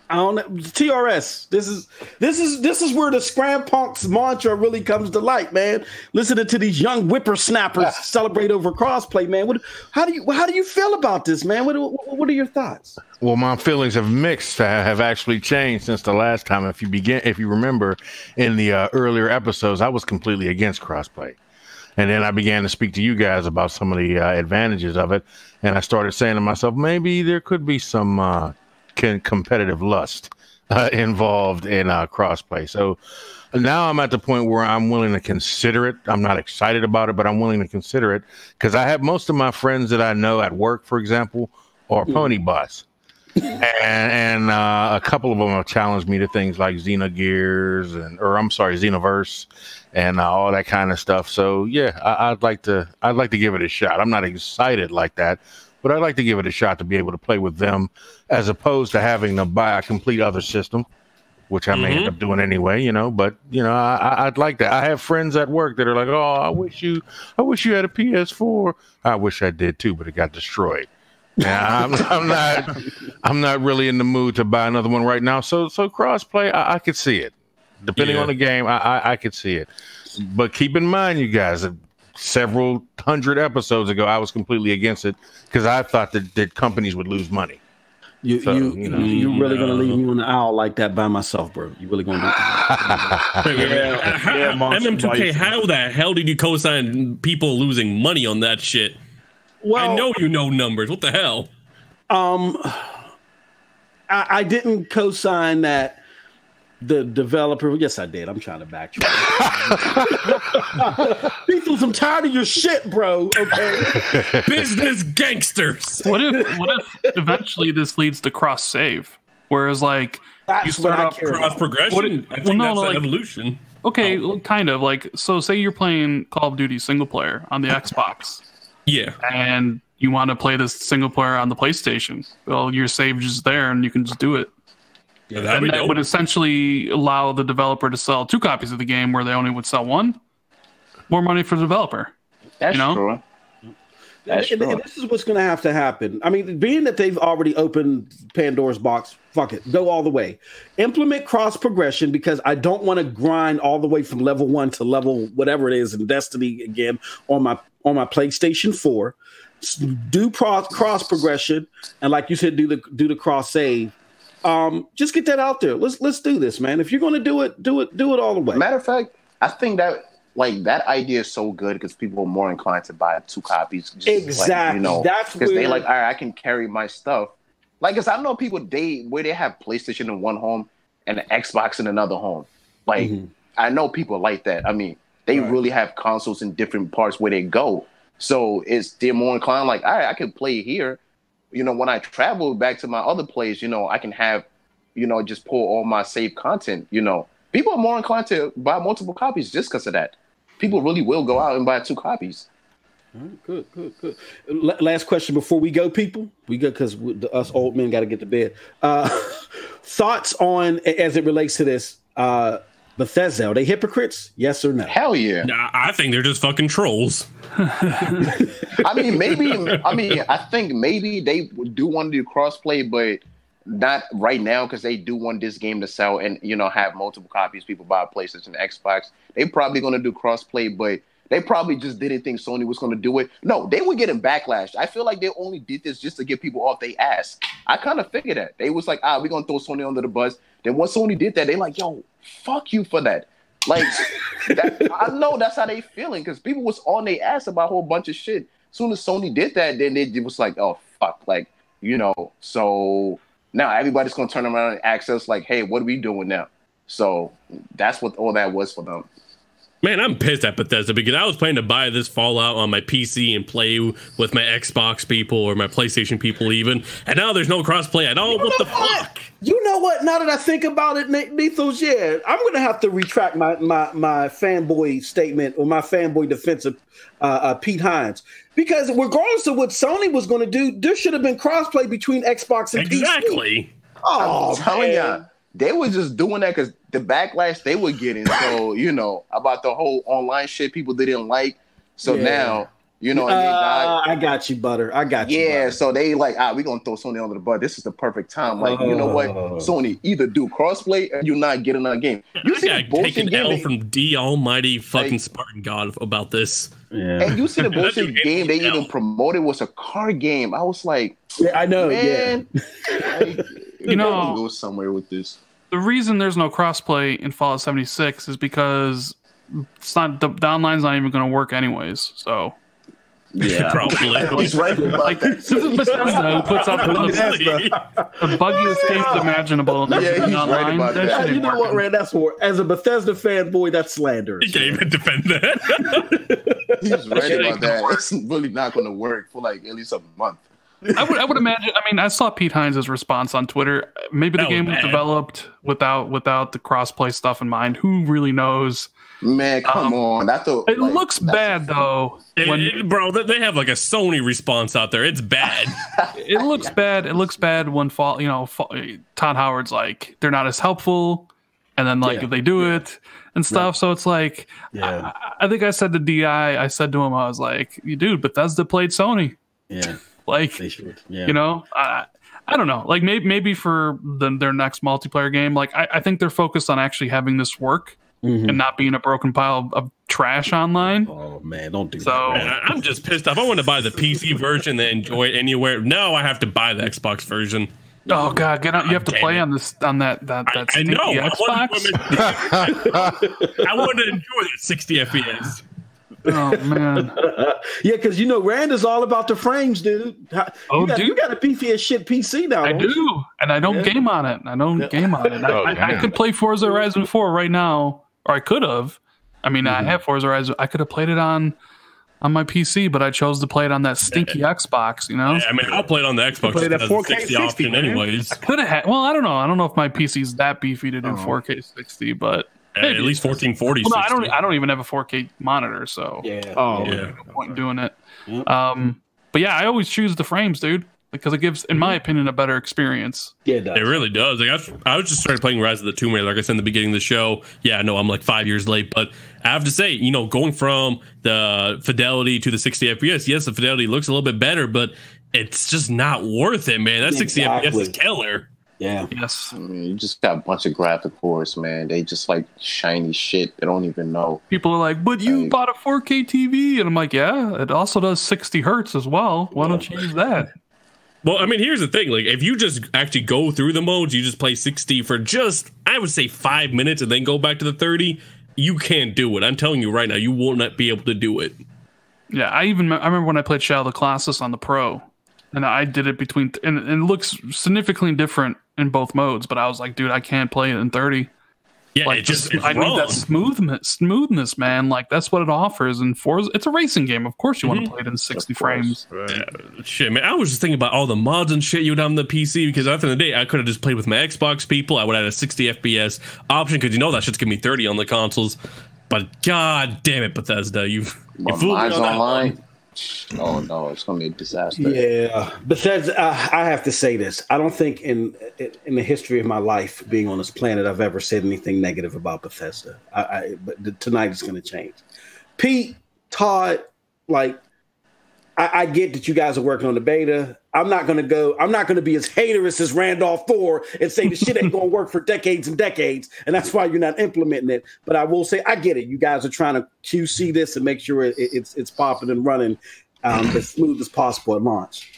I don't know. TRS. This is where the Scram Punks mantra really comes to light, man. Listening to these young whippersnappers celebrate over crossplay, man. How do you feel about this, man? What are your thoughts? Well, my feelings have actually changed since the last time. If you remember, in the earlier episodes, I was completely against crossplay, and then I began to speak to you guys about some of the advantages of it, and I started saying to myself, maybe there could be some competitive lust involved in crossplay. So now I'm at the point where I'm willing to consider it. I'm not excited about it, but I'm willing to consider it because I have most of my friends that I know at work, for example, are pony boss. And a couple of them have challenged me to things like Xenoverse and all that kind of stuff. So yeah, I'd like to give it a shot. I'm not excited like that, but I'd like to give it a shot to be able to play with them as opposed to having to buy a complete other system, which I may end up doing anyway, but I'd like that. I have friends at work that are like, oh, I wish you had a PS4. I wish I did too, but it got destroyed. Yeah, I'm not really in the mood to buy another one right now. So crossplay, I could see it. Depending on the game, I could see it. But keep in mind, you guys, several hundred episodes ago, I was completely against it because I thought that companies would lose money. You really gonna leave me on the aisle like that by myself, bro? You really gonna do that? MM2K, how the hell did you co-sign people losing money on that shit? Well, I know you know numbers. What the hell? I didn't co-sign that. The developer, yes, I did. I'm trying to backtrack. Beatles, I'm tired of your shit, bro. Okay, business gangsters. What if eventually this leads to cross save? Whereas, like, that's you start off cross progression. I think that's like, evolution. Okay, kind of like so. Say you're playing Call of Duty single player on the Xbox. Yeah, and you want to play this single player on the PlayStation. Well, your save is there, and you can just do it. Yeah, that would essentially allow the developer to sell 2 copies of the game where they only would sell 1. More money for the developer. That's true. And this is what's going to have to happen. I mean, being that they've already opened Pandora's box, fuck it, go all the way. Implement cross progression because I don't want to grind all the way from level 1 to level whatever it is in Destiny again on my PlayStation 4. Do cross progression, and like you said, do the cross save. Just get that out there. Let's do this, man. If you're going to do it all the way. Matter of fact, I think that that idea is so good because people are more inclined to buy 2 copies. Just exactly. That's because they like, all right, I can carry my stuff. Like, cause I know people where they have PlayStation in one home and an Xbox in another home. Like, I know people like that. I mean, they really have consoles in different parts where they go. So they're more inclined. Like, all right, I can play here. When I travel back to my other place, I can have, just pull all my saved content. People are more inclined to buy multiple copies just because of that. People really will go out and buy 2 copies. Good. Last question before we go, people. We go because us old men got to get to bed. Thoughts on as it relates to this Bethesda? Are they hypocrites? Yes or no? Hell yeah. Nah, I think they're just fucking trolls. I think maybe they do want to do crossplay, but not right now because they do want this game to sell and have multiple copies. People buy a PlayStation, Xbox. They probably going to do crossplay, but they probably just didn't think Sony was going to do it. No, they were getting backlash. I feel like they only did this just to get people off their ass. I kind of figured that. They was like, we're going to throw Sony under the bus. Then once Sony did that, they like, yo, fuck you for that. Like, I know that's how they feeling because people was on their ass about a whole bunch of shit. As soon as Sony did that, then it was like, oh, fuck. Like, so now everybody's going to turn around and ask us like, hey, what are we doing now? So that's what all that was for them. Man, I'm pissed at Bethesda because I was planning to buy this Fallout on my PC and play with my Xbox people or my PlayStation people even. And now there's no crossplay at all. What the fuck? You know what? Now that I think about it, Nethos, yeah, I'm going to have to retract my fanboy statement or my fanboy defense of Pete Hines. Because regardless of what Sony was going to do, there should have been crossplay between Xbox and PC. Exactly. I'm telling you. They were just doing that because the backlash they were getting. So, about the whole online shit people didn't like. So now, You know, and I got you, Butter. I got you. Yeah, Butter. so they like, we're gonna throw Sony under the bus. This is the perfect time. Like, you know what, Sony, either do crossplay or you're not getting a game. You see the bullshit take an L from D Almighty fucking Spartan God about this. Yeah. And you see the bullshit game they even promoted was a car game. I was like, yeah, I know, man, like, you know, go somewhere with this. The reason there's no crossplay in Fallout 76 is because it's not the online's not even going to work anywaes. So yeah, probably he's right about like this is Bethesda who puts up the buggiest games imaginable. Yeah, he's right about that. You know what, Rand? That's for as a Bethesda fanboy, that's slander. He can't even defend that. He's right about that. It's really not going to work for like at least a month. I would imagine. I mean, I saw Pete Hines' response on Twitter. Maybe the game was developed without the crossplay stuff in mind. Who really knows? Man, come on. It looks bad though. Bro, they have like a Sony response out there. It's bad. It looks bad. It looks bad when Todd Howard's like they're not as helpful, and then if they do it and stuff. So it's like, I think I said to Di, I said to him, I was like, dude, Bethesda played Sony. Yeah. Like, you know, I don't know. Like maybe for their next multiplayer game, like I think they're focused on actually having this work and not being a broken pile of trash online. Oh man, don't do that. Man, I'm just pissed off. I want to buy the PC version and enjoy it anywhere. No, I have to buy the Xbox version. Oh god, get out! You have to play on that I know. Xbox. I want to enjoy it 60 FPS. Oh man, yeah, because Rand is all about the frames, dude. You got a beefy as shit PC now. I do, and I don't game on it. I could play Forza Horizon 4 right now, or I could have. I mean, I have Forza Horizon. I could have played it on my PC, but I chose to play it on that stinky Xbox. You know, I mean, I'll play it on the Xbox. Play that 4K option, man. anyways. I could have had. Well, I don't know. I don't know if my PC's that beefy to do 4K 60, but. At least 1440. Well, no, I don't even have a 4K monitor, so no point in doing it. Yep. But yeah, I always choose the frames, dude, because it gives, in my opinion, a better experience. Yeah, it does. It really does. Like I was just started playing Rise of the Tomb Raider, like I said in the beginning of the show. Yeah, I know I'm like 5 years late, but I have to say, going from the fidelity to the 60 FPS, yes, the fidelity looks a little bit better, but it's just not worth it, man. That 60 FPS is killer. Yeah. Yes. I mean, you just got a bunch of graphic cores, man. They just like shiny shit. They don't even know. People are like, but you bought a 4K TV. And I'm like, yeah, it also does 60 hertz as well. Why don't you use that? Well, I mean, here's the thing. Like, if you just actually go through the modes, you just play 60 for just, I would say 5 minutes and then go back to the 30, you can't do it. I'm telling you right now, you will not be able to do it. Yeah, I remember when I played Shadow of the Colossus on the Pro. And I did it and it looks significantly different in both modes, but I was like, dude, I can't play it in 30. Yeah, like, I need that smoothness, man. Like that's what it offers. And Forza, it's a racing game. Of course, you want to play it in 60 frames. Yeah, shit, man. I was just thinking about all the mods and shit you would have on the PC because at the end of the day, I could have just played with my Xbox people. I would have had a 60 FPS option because that shit's gonna be 30 on the consoles. But god damn it, Bethesda, you fooled me on that online. Oh no, it's gonna be a disaster. Yeah, Bethesda. I have to say this. I don't think in the history of my life being on this planet I've ever said anything negative about Bethesda. But tonight is going to change. Pete, Todd, like I get that you guys are working on the beta. I'm not going to be as haterous as Randolph Thor and say the shit ain't going to work for decades and decades, and that's why you're not implementing it. But I will say I get it. You guys are trying to QC this and make sure it's popping and running as smooth as possible at launch.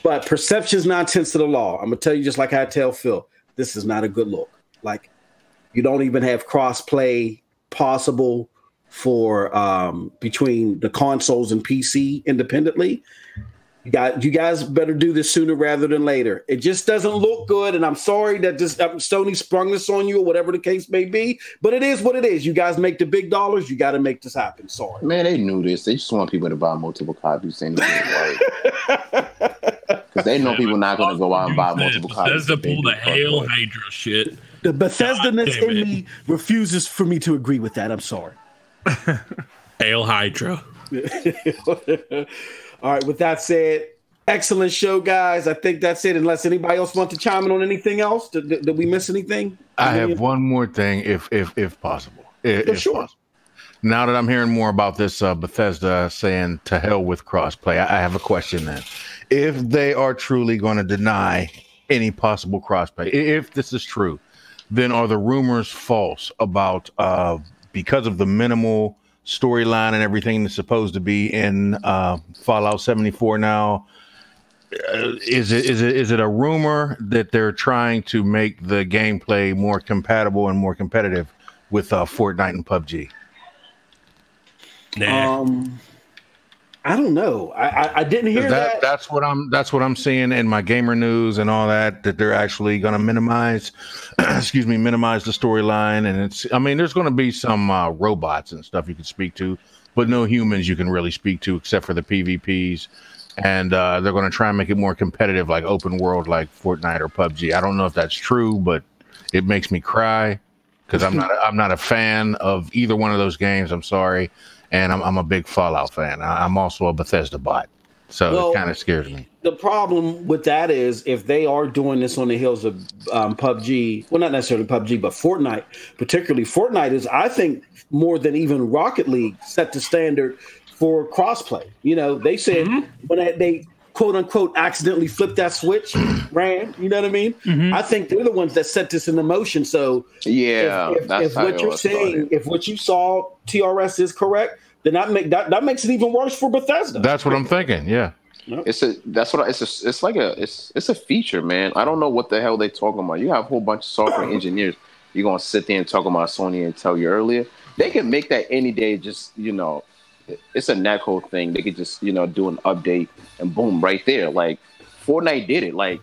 But perception's 9/10 of the law. I'm gonna tell you just like I tell Phil, this is not a good look. Like you don't even have crossplay possible for between the consoles and PC independently. You guys better do this sooner rather than later. It just doesn't look good, and I'm sorry that Sony sprung this on you or whatever the case may be, but it is what it is. You guys make the big dollars. You got to make this happen. Sorry. Man, they knew this. They just want people to buy multiple copies anyway, right? Because they know people not going to go out and buy multiple copies. Bethesda pulled the Hail Hydra shit. The Bethesda-ness in me refuses for me to agree with that. I'm sorry. Hail Hydra. All right, with that said, excellent show, guys. I think that's it. Unless anybody else wants to chime in on anything else. Did we miss anything? I have one more thing, if possible. If sure. possible. Now that I'm hearing more about this Bethesda saying to hell with crossplay, I have a question then. If they are truly going to deny any possible crossplay, if this is true, then are the rumors false about because of the minimal storyline and everything that's supposed to be in Fallout 74 now? Is it a rumor that they're trying to make the gameplay more compatible and more competitive with Fortnite and PUBG? Nah. I don't know. I didn't hear that. That's what I'm seeing in my gamer news and all that. That they're actually going to minimize the storyline, and there's going to be some robots and stuff you can speak to, but no humans you can really speak to except for the PvPs. And they're going to try and make it more competitive, like open world, like Fortnite or PUBG. I don't know if that's true, but it makes me cry because I'm not a fan of either one of those games. I'm sorry. And I'm a big Fallout fan. I'm also a Bethesda bot. So it kind of scares me. The problem with that is if they are doing this on the heels of PUBG, well, not necessarily PUBG, but Fortnite, particularly Fortnite is, I think, more than even Rocket League, set the standard for crossplay. They said when they quote unquote accidentally flipped that switch, ran. You know what I mean? I think they're the ones that set this into motion. So if what you're saying, if what you saw TRS is correct, then that makes it even worse for Bethesda. That's what I'm thinking. Yeah. It's a feature, man. I don't know what the hell they talking about. You have a whole bunch of software engineers. You're gonna sit there and talk about Sony and tell you earlier. They can make that any day. Just it's a netcode thing. They could just do an update and boom, right there. Like Fortnite did it. Like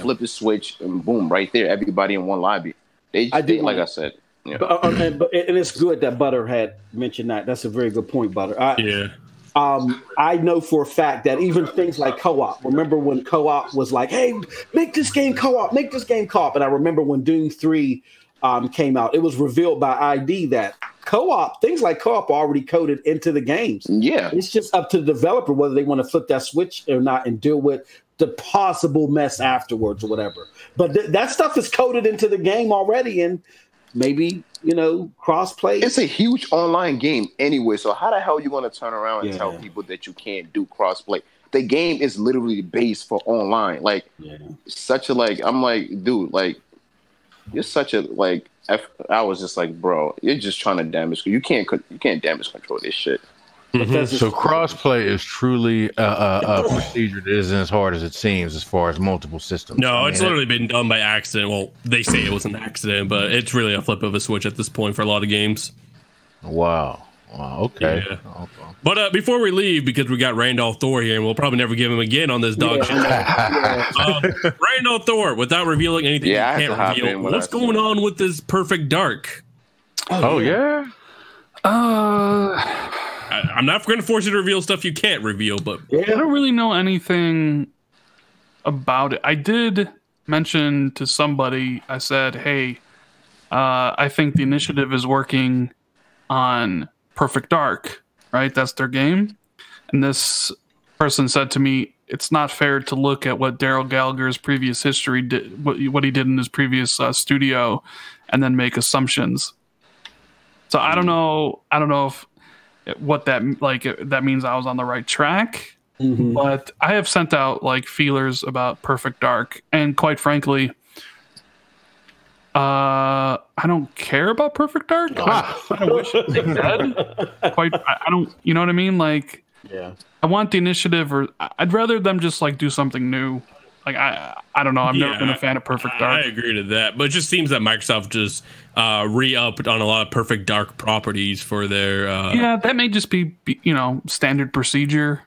flip the switch and boom, right there. Everybody in one lobby. I said. Yeah. But it's good that Butter had mentioned that. That's a very good point, Butter. I know for a fact that even things like co-op. Remember when co-op was like, "Hey, make this game co-op, make this game co-op." And I remember when Doom 3 came out, it was revealed by ID that things like co-op are already coded into the games. Yeah, it's just up to the developer whether they want to flip that switch or not and deal with the possible mess afterwards or whatever. But that stuff is coded into the game already, and maybe crossplay. It's a huge online game anyway. So how the hell are you going to turn around and tell people that you can't do crossplay? The game is literally based for online. Like, such a I'm like, dude, like, you're such a I was just like, bro, you're just trying to damage. You can't damage control this shit. So crossplay is truly a procedure that isn't as hard as it seems as far as multiple systems. No, it's literally been done by accident. Well, they say it was an accident, but it's really a flip of a switch at this point for a lot of games. Wow. Okay. Yeah. But before we leave, because we got Randolph Thor here, and we'll probably never give him again on this dog shit. Randolph Thor, without revealing anything you can't reveal, what's going on with this Perfect Dark? Oh yeah. I'm not going to force you to reveal stuff you can't reveal, but I don't really know anything about it. I did mention to somebody, I said, hey, I think the initiative is working on Perfect Dark, right? That's their game. And this person said to me, it's not fair to look at what Daryl Gallagher's previous history did, what he did in his previous studio, and then make assumptions. So I don't know if what that that means I was on the right track, but I have sent out feelers about Perfect Dark, and quite frankly, I don't care about Perfect Dark. I wish they did. I don't. You know what I mean? I want the initiative, or I'd rather them just do something new. I don't know. I've never been a fan of Perfect Dark. I agree to that, but it just seems that Microsoft just re-upped on a lot of Perfect Dark properties for their. That may just be standard procedure.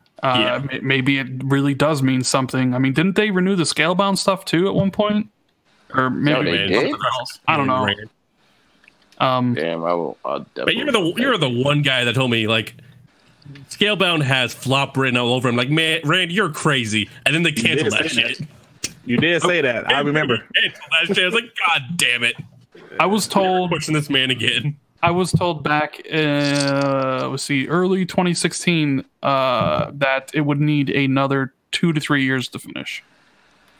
Maybe it really does mean something. I mean, didn't they renew the Scalebound stuff too at one point? Or maybe they did? Else. I don't know. Damn, I'll definitely. But you're the one guy that told me Scalebound has flop written all over him. Like, man, Rand, you're crazy. And then they canceled that shit. You did say that. I remember. That shit. I was like, God damn it. I was told pushing this man again. I was told back early 2016 that it would need another 2 to 3 years to finish.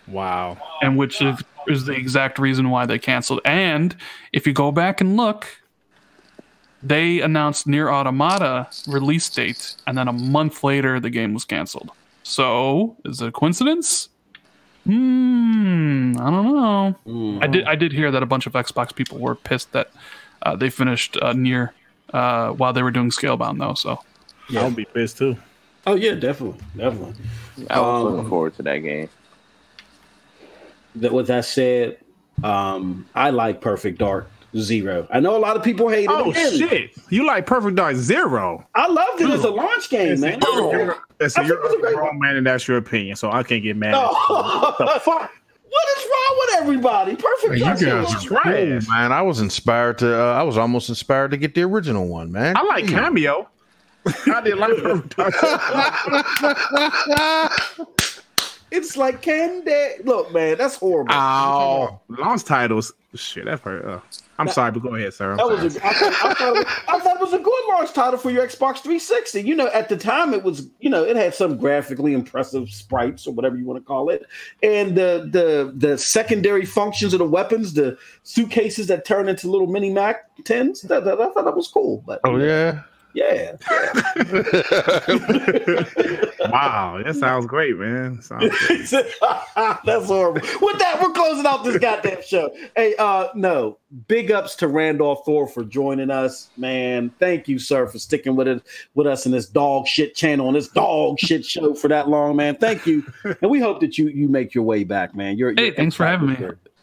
Wow. And which is the exact reason why they canceled. And if you go back and look, They announced Nier Automata release date, and then a month later, the game was canceled. So, is it a coincidence? I don't know. I did hear that a bunch of Xbox people were pissed that they finished Nier while they were doing Scalebound, though. So, yeah. I'll be pissed too. Oh yeah, definitely. I was looking forward to that game. With that said, I like Perfect Dark Zero. I know a lot of people hate it. Oh shit! You like Perfect Dark Zero? I loved it as a launch game, man. You're a grown man, and that's your opinion, so I can't get mad. What the fuck? What is wrong with everybody? Perfect Dark Zero is trash, man. I was inspired to. I was almost inspired to get the original one, man. I like Cameo. I didn't like Perfect Dark Zero. It's like candy. Look, man, that's horrible. Oh, launch titles. Shit, that hurt. I'm sorry, but go ahead, sir. I thought it was a good launch title for your Xbox 360. You know, at the time it was, it had some graphically impressive sprites or whatever you want to call it, and the secondary functions of the weapons, the suitcases that turn into little mini Mac 10s. I thought that was cool. But yeah. Yeah. Wow, that sounds great, man. That's horrible. With that, we're closing out this goddamn show. Hey, no, big ups to Randolph Thor for joining us, man. Thank you, sir, for sticking with us in this dog shit channel and this dog shit show for that long, man. Thank you, and we hope that you make your way back, man. Hey, thanks for having me.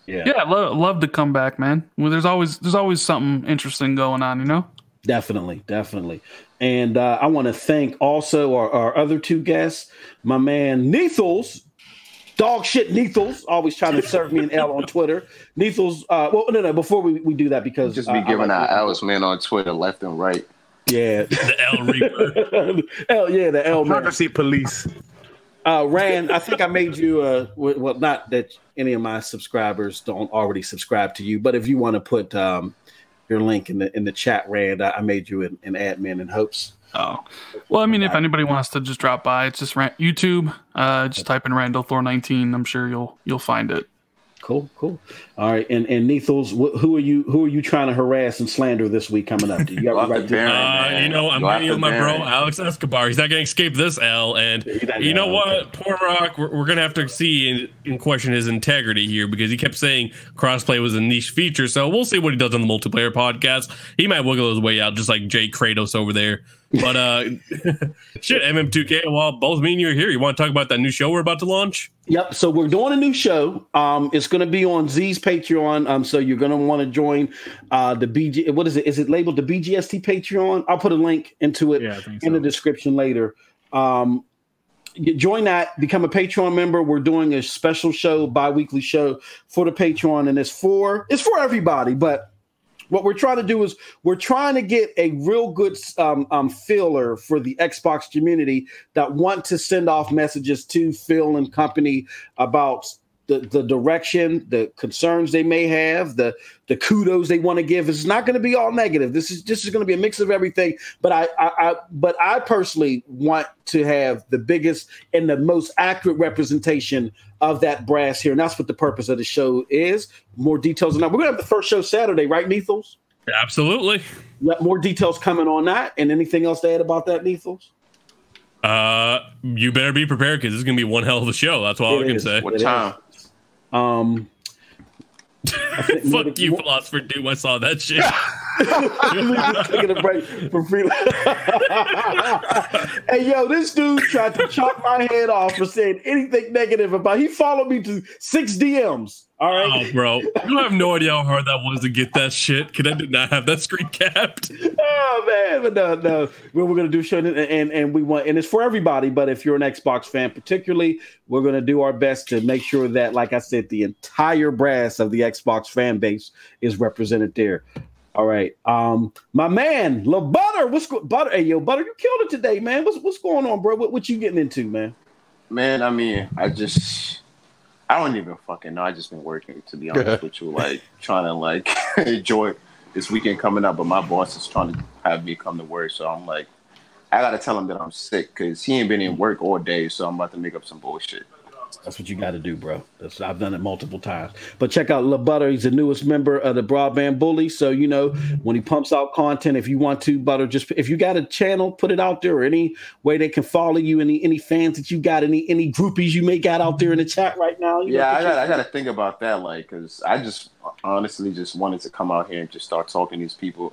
Yeah, love to come back, man. Well, there's always something interesting going on, Definitely. And I want to thank also our other two guests, my man Neethles, dog shit Neethles, always trying to serve me an L on Twitter. Neethles, no, before we do that, because just be giving out L's, man, on Twitter left and right. Yeah. The L Reaper. The L man. Privacy police. Rand, I think I made you, well, not that any of my subscribers don't already subscribe to you, but if you want to put your link in the chat, Rand, I made you an admin in hopes. Oh, well, I mean, if anybody wants to just drop by, it's just YouTube. Just type in Randall Thor 19. I'm sure you'll find it. Cool. All right, and Neethles, who are you trying to harass and slander this week coming up? Do you got right there? I'm hanging with my bro Alex Escobar. He's not going to escape this L. And you know what, poor Rock, we're going to have to see and question his integrity here, because he kept saying crossplay was a niche feature. So we'll see what he does on the multiplayer podcast. He might wiggle his way out, just like Jay Kratos over there. But shit, MM2K. Well, both me and you are here. You want to talk about that new show we're about to launch? Yep. So we're doing a new show. It's going to be on Z's Patreon. So you're going to want to join the BG. What is it? Is it labeled the BGST Patreon? I'll put a link into it in the description later. Join that. Become a Patreon member. We're doing a special show, bi-weekly show for the Patreon, and it's for everybody, but. What we're trying to do is we're trying to get a real good filler for the Xbox community that want to send off messages to Phil and company about the direction, the concerns they may have, the kudos they want to give. It's not going to be all negative. This is going to be a mix of everything. But I personally want to have the biggest and the most accurate representation of that brass here, and that's what the purpose of the show is. More details on that. We're going to have the first show Saturday, right, Neethles? Absolutely. More details coming on that. And anything else to add about that, Neethles? You better be prepared, because it's going to be one hell of a show. That's all I can say. What time? Fuck you, Philosopher Doom. I saw that shit. Taking a break for free. Hey, yo, this dude tried to chop my head off for saying anything negative about. He followed me to 6 DMs. All right, oh, bro, you have no idea how hard that was to get that shit, because I did not have that screen capped. Oh man, but no, we're gonna do show, and we want, and it's for everybody. But if you're an Xbox fan, particularly, we're gonna do our best to make sure that, like I said, the entire brass of the Xbox fan base is represented there. All right, my man, Lil Butter, Butter? Hey, yo, Butter, you killed it today, man. What's going on, bro? What you getting into, man? Man, I mean, I don't even fucking know. I just been working, to be honest with you, like trying to like enjoy this weekend coming up. But my boss is trying to have me come to work, so I'm like, I gotta tell him that I'm sick, because he ain't been in work all day. So I'm about to make up some bullshit. That's what you got to do, bro. I've done it multiple times. But check out LaButter. He's the newest member of the Broadband Bullies. So, you know, when he pumps out content, if you want to, Butter, just if you got a channel, put it out there, or any way they can follow you, any fans that you got, any groupies you may got out there in the chat right now. Yeah, I got to think about that, like, because I just honestly just wanted to come out here and just start talking to these people.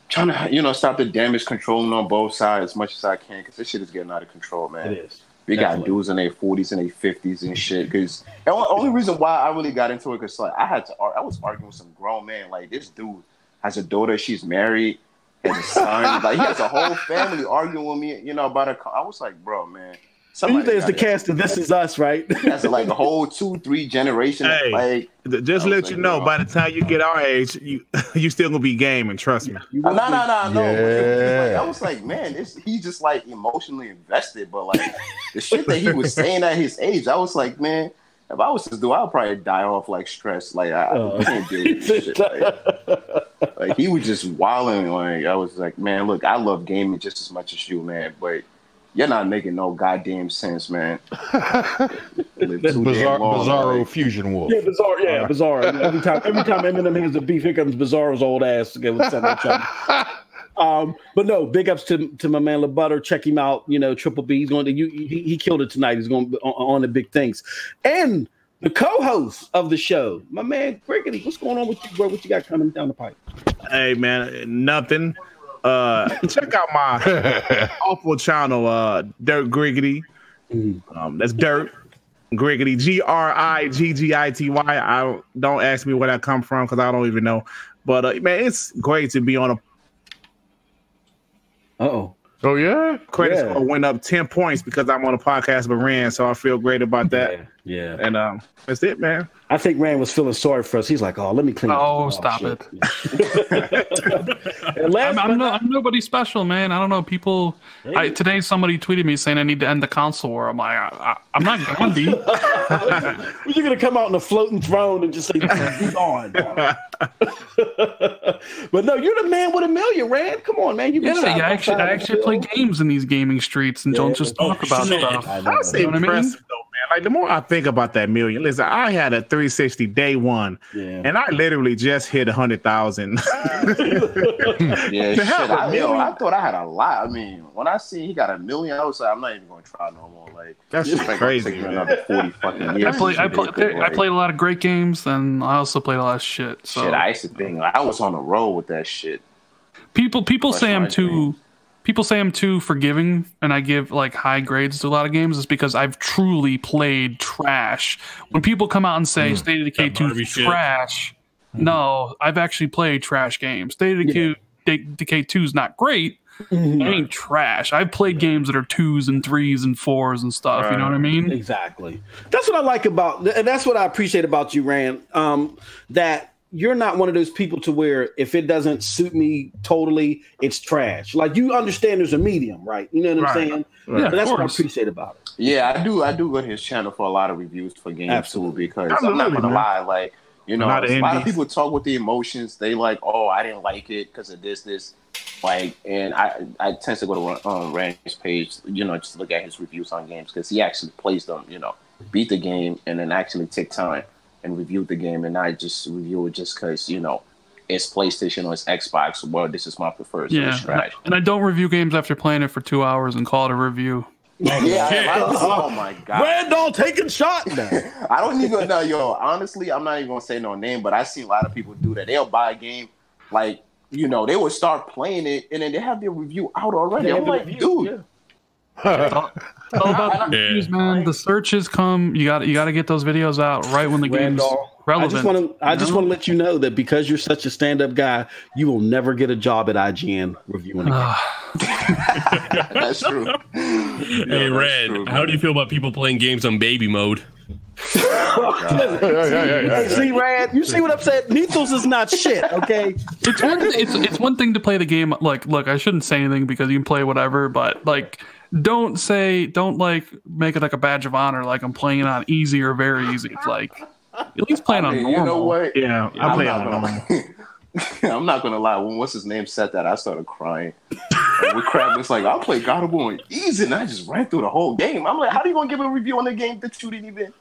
Trying to, you know, stop the damage controlling on both sides as much as I can, because this shit is getting out of control, man. It is. We got dudes in their 40s and their 50s and shit. Because the only reason why I really got into it, because like I was arguing with some grown man. Like, this dude has a daughter, she's married, and a son. Like, he has a whole family arguing with me, you know, about a car. I was like, bro, man. There's the cast of This Is Us, right? That's like a whole 2-3 generation. Hey, like, just let you know, by the time you get our age, you still gonna be gaming. Trust me. No. Yeah. I was like, man, he's just like emotionally invested. But like the shit that he was saying at his age, I was like, man, if I was to do, I'd probably die off like stress. Like I can't deal with this shit. Like he was just wilding. Like I was like, man, look, I love gaming just as much as you, man, but you're not making no goddamn sense, man. Bizarro Fusion Wolf. Yeah, Bizarro. Every time Eminem has a beef, here comes Bizarro's old ass to get with each other. But no, big ups to my man LaButter. Check him out. You know, Triple B. He's going to he killed it tonight. He's going on the big things. And the co-host of the show, my man Griggity. What's going on with you, bro? What you got coming down the pipe? Hey man, nothing. Check out my awful channel, Dirt Griggity. That's Dirt Griggity, Griggity. Don't ask me where that come from because I don't even know. But man, it's great to be on a. Oh yeah. Credit score went up 10 points because I'm on a podcast with Rand, so I feel great about that. Yeah. And that's it, man. I think Rand was feeling sorry for us. He's like, "Oh, let me clean." Oh, stop it! I'm nobody special, man. I don't know. People. Today, somebody tweeted me saying I need to end the console war. I'm like, I'm not Gandhi. You're gonna come out on a floating throne and just say, "Be on." But no, you're the man with $1 million, Rand. Come on, man. I actually play games in these gaming streets and don't just talk about stuff. That's impressive, though, man. Like the more I think about that million, listen, I had a 360 day one, and I literally just hit 100,000. Yeah, shit. I thought I had a lot. I mean, when I see he got $1 million, I was like, I'm not even going to try no more. Like that's just crazy. Take me another 40 fucking years. I played a lot of great games, and I also played a lot of shit. So. Shit, I used to think I was on a roll with that shit. People say I'm too. People say I'm too forgiving and I give like high grades to a lot of games. It's because I've truly played trash. When people come out and say State of Decay 2 is trash, no, I've actually played trash games. State of Decay 2 is not great. It ain't trash. I've played games that are 2s and 3s and 4s and stuff. You know what I mean? Exactly. That's what I like about, and that's what I appreciate about you, Rand. That you're not one of those people to where if it doesn't suit me totally, it's trash. Like you understand there's a medium, right? You know what I'm saying? Yeah, that's what I appreciate about it. Yeah, I do go to his channel for a lot of reviews for games too, because I'm not gonna lie, like, you know, a lot of people talk with the emotions. They like, oh, I didn't like it because of this. Like, and I tend to go to Rand's page, you know, just look at his reviews on games because he actually plays them, you know, beat the game and then actually take time and review the game, and I just review it just because, you know, it's PlayStation or it's Xbox. Well, this is my preferred. So it's trash. And I don't review games after playing it for 2 hours and call it a review. Oh my god, Randall taking shot now. I don't even know, yo. Honestly, I'm not even gonna say no name, but I see a lot of people do that. They'll buy a game, like, you know, they would start playing it, and then they have their review out already. I'm like, dude. It's all about the reviews, man. The searches come. You got to get those videos out right when the game's relevant. I just want to let you know that because you're such a stand-up guy, you will never get a job at IGN reviewing a game. That's true. Hey, Red, how do you feel about people playing games on baby mode? See, Rad, you see what I'm saying? Nethos is not shit, okay? It's one thing to play the game. Like, look, I shouldn't say anything because you can play whatever, but like, don't like make it like a badge of honor, like I'm playing it on easy or very easy. It's like at least playing on normal. You know what? Yeah, I play on normal. I'm not gonna lie. When what's his name said that, I started crying. With crap, it's like I'll play God of War on easy, and I just ran through the whole game. I'm like, how are you gonna give a review on the game that you didn't even?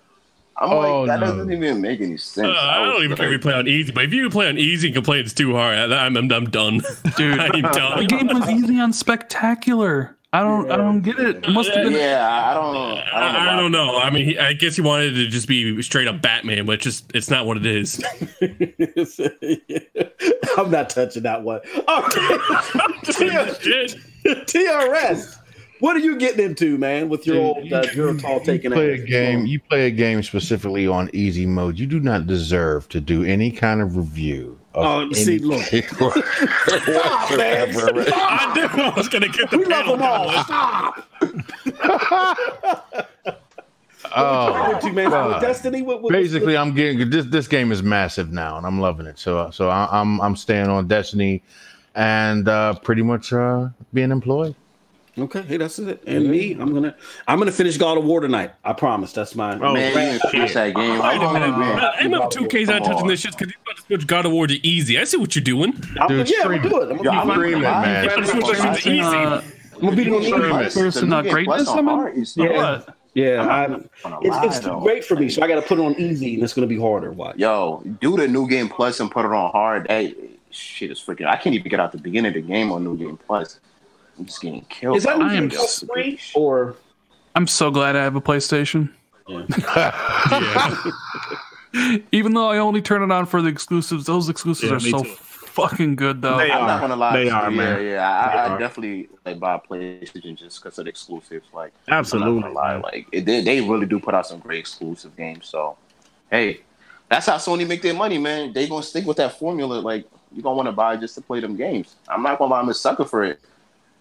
I'm like, that doesn't even make any sense. I don't even care if you play on easy, but if you play on easy and complain it's too hard, I'm done, dude. I'm done. The game was easy on spectacular. I don't get it. It must have been. I don't know. I mean, I guess he wanted to just be straight up Batman, but it's not what it is. I'm not touching that one. TRS. What are you getting into, man, with your old taking You play a game specifically on easy mode. You do not deserve to do any kind of review. See, look. Stop, man. I knew I was going to get the We love them all. Stop. Destiny. Basically, I'm getting this game is massive now, and I'm loving it. So I'm staying on Destiny, and pretty much being employed. Okay, hey, that's it. And me, I'm gonna finish God of War tonight. I promise. That's my man. Finish that game. Wait a minute, man. MF2K's not touching this shit because he's about to switch God of War to easy. I see what you're doing. Dude, stream it. I'm streaming, man. I'm gonna beat it on easy. Person greatness. It's too great for me, so I got to put it on easy, and it's gonna be harder. Why? Yo, do the new game plus and put it on hard. That shit is freaking. I can't even get out the beginning of the game on new game plus. I'm just getting killed. Is that free or? I'm so glad I have a PlayStation. Yeah. Even though I only turn it on for the exclusives, those exclusives are so fucking good, though. I'm not gonna lie. They are, man. I definitely buy a PlayStation just because of the exclusives. Like, absolutely. I'm not gonna lie. Like, they really do put out some great exclusive games. So, hey, that's how Sony make their money, man. They gonna stick with that formula. Like, you gonna want to buy just to play them games. I'm not gonna lie. I'm a sucker for it.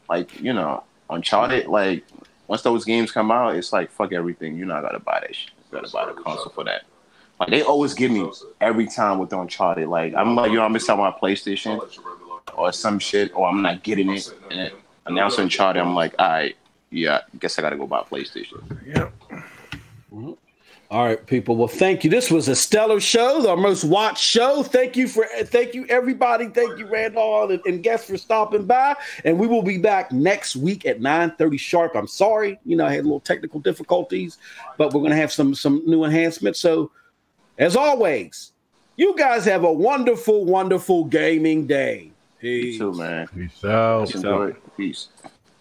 Like, Uncharted, like, once those games come out, it's like, fuck everything. You're not going to buy that shit. You got to buy the console for that. Like, they always give me every time with Uncharted. Like, I'm like, I'm missing out my PlayStation or some shit, or I'm not getting it. And then announce Uncharted, I'm like, all right, I guess I got to go buy a PlayStation. Yeah. Mm-hmm. All right, people. Well, thank you. This was a stellar show, our most watched show. Thank you, everybody. Thank you, Randall and guests for stopping by. And we will be back next week at 9:30 sharp. I'm sorry, I had a little technical difficulties, but we're going to have some new enhancements. So, as always, you guys have a wonderful, wonderful gaming day. Peace. You too, man. Peace out. Peace.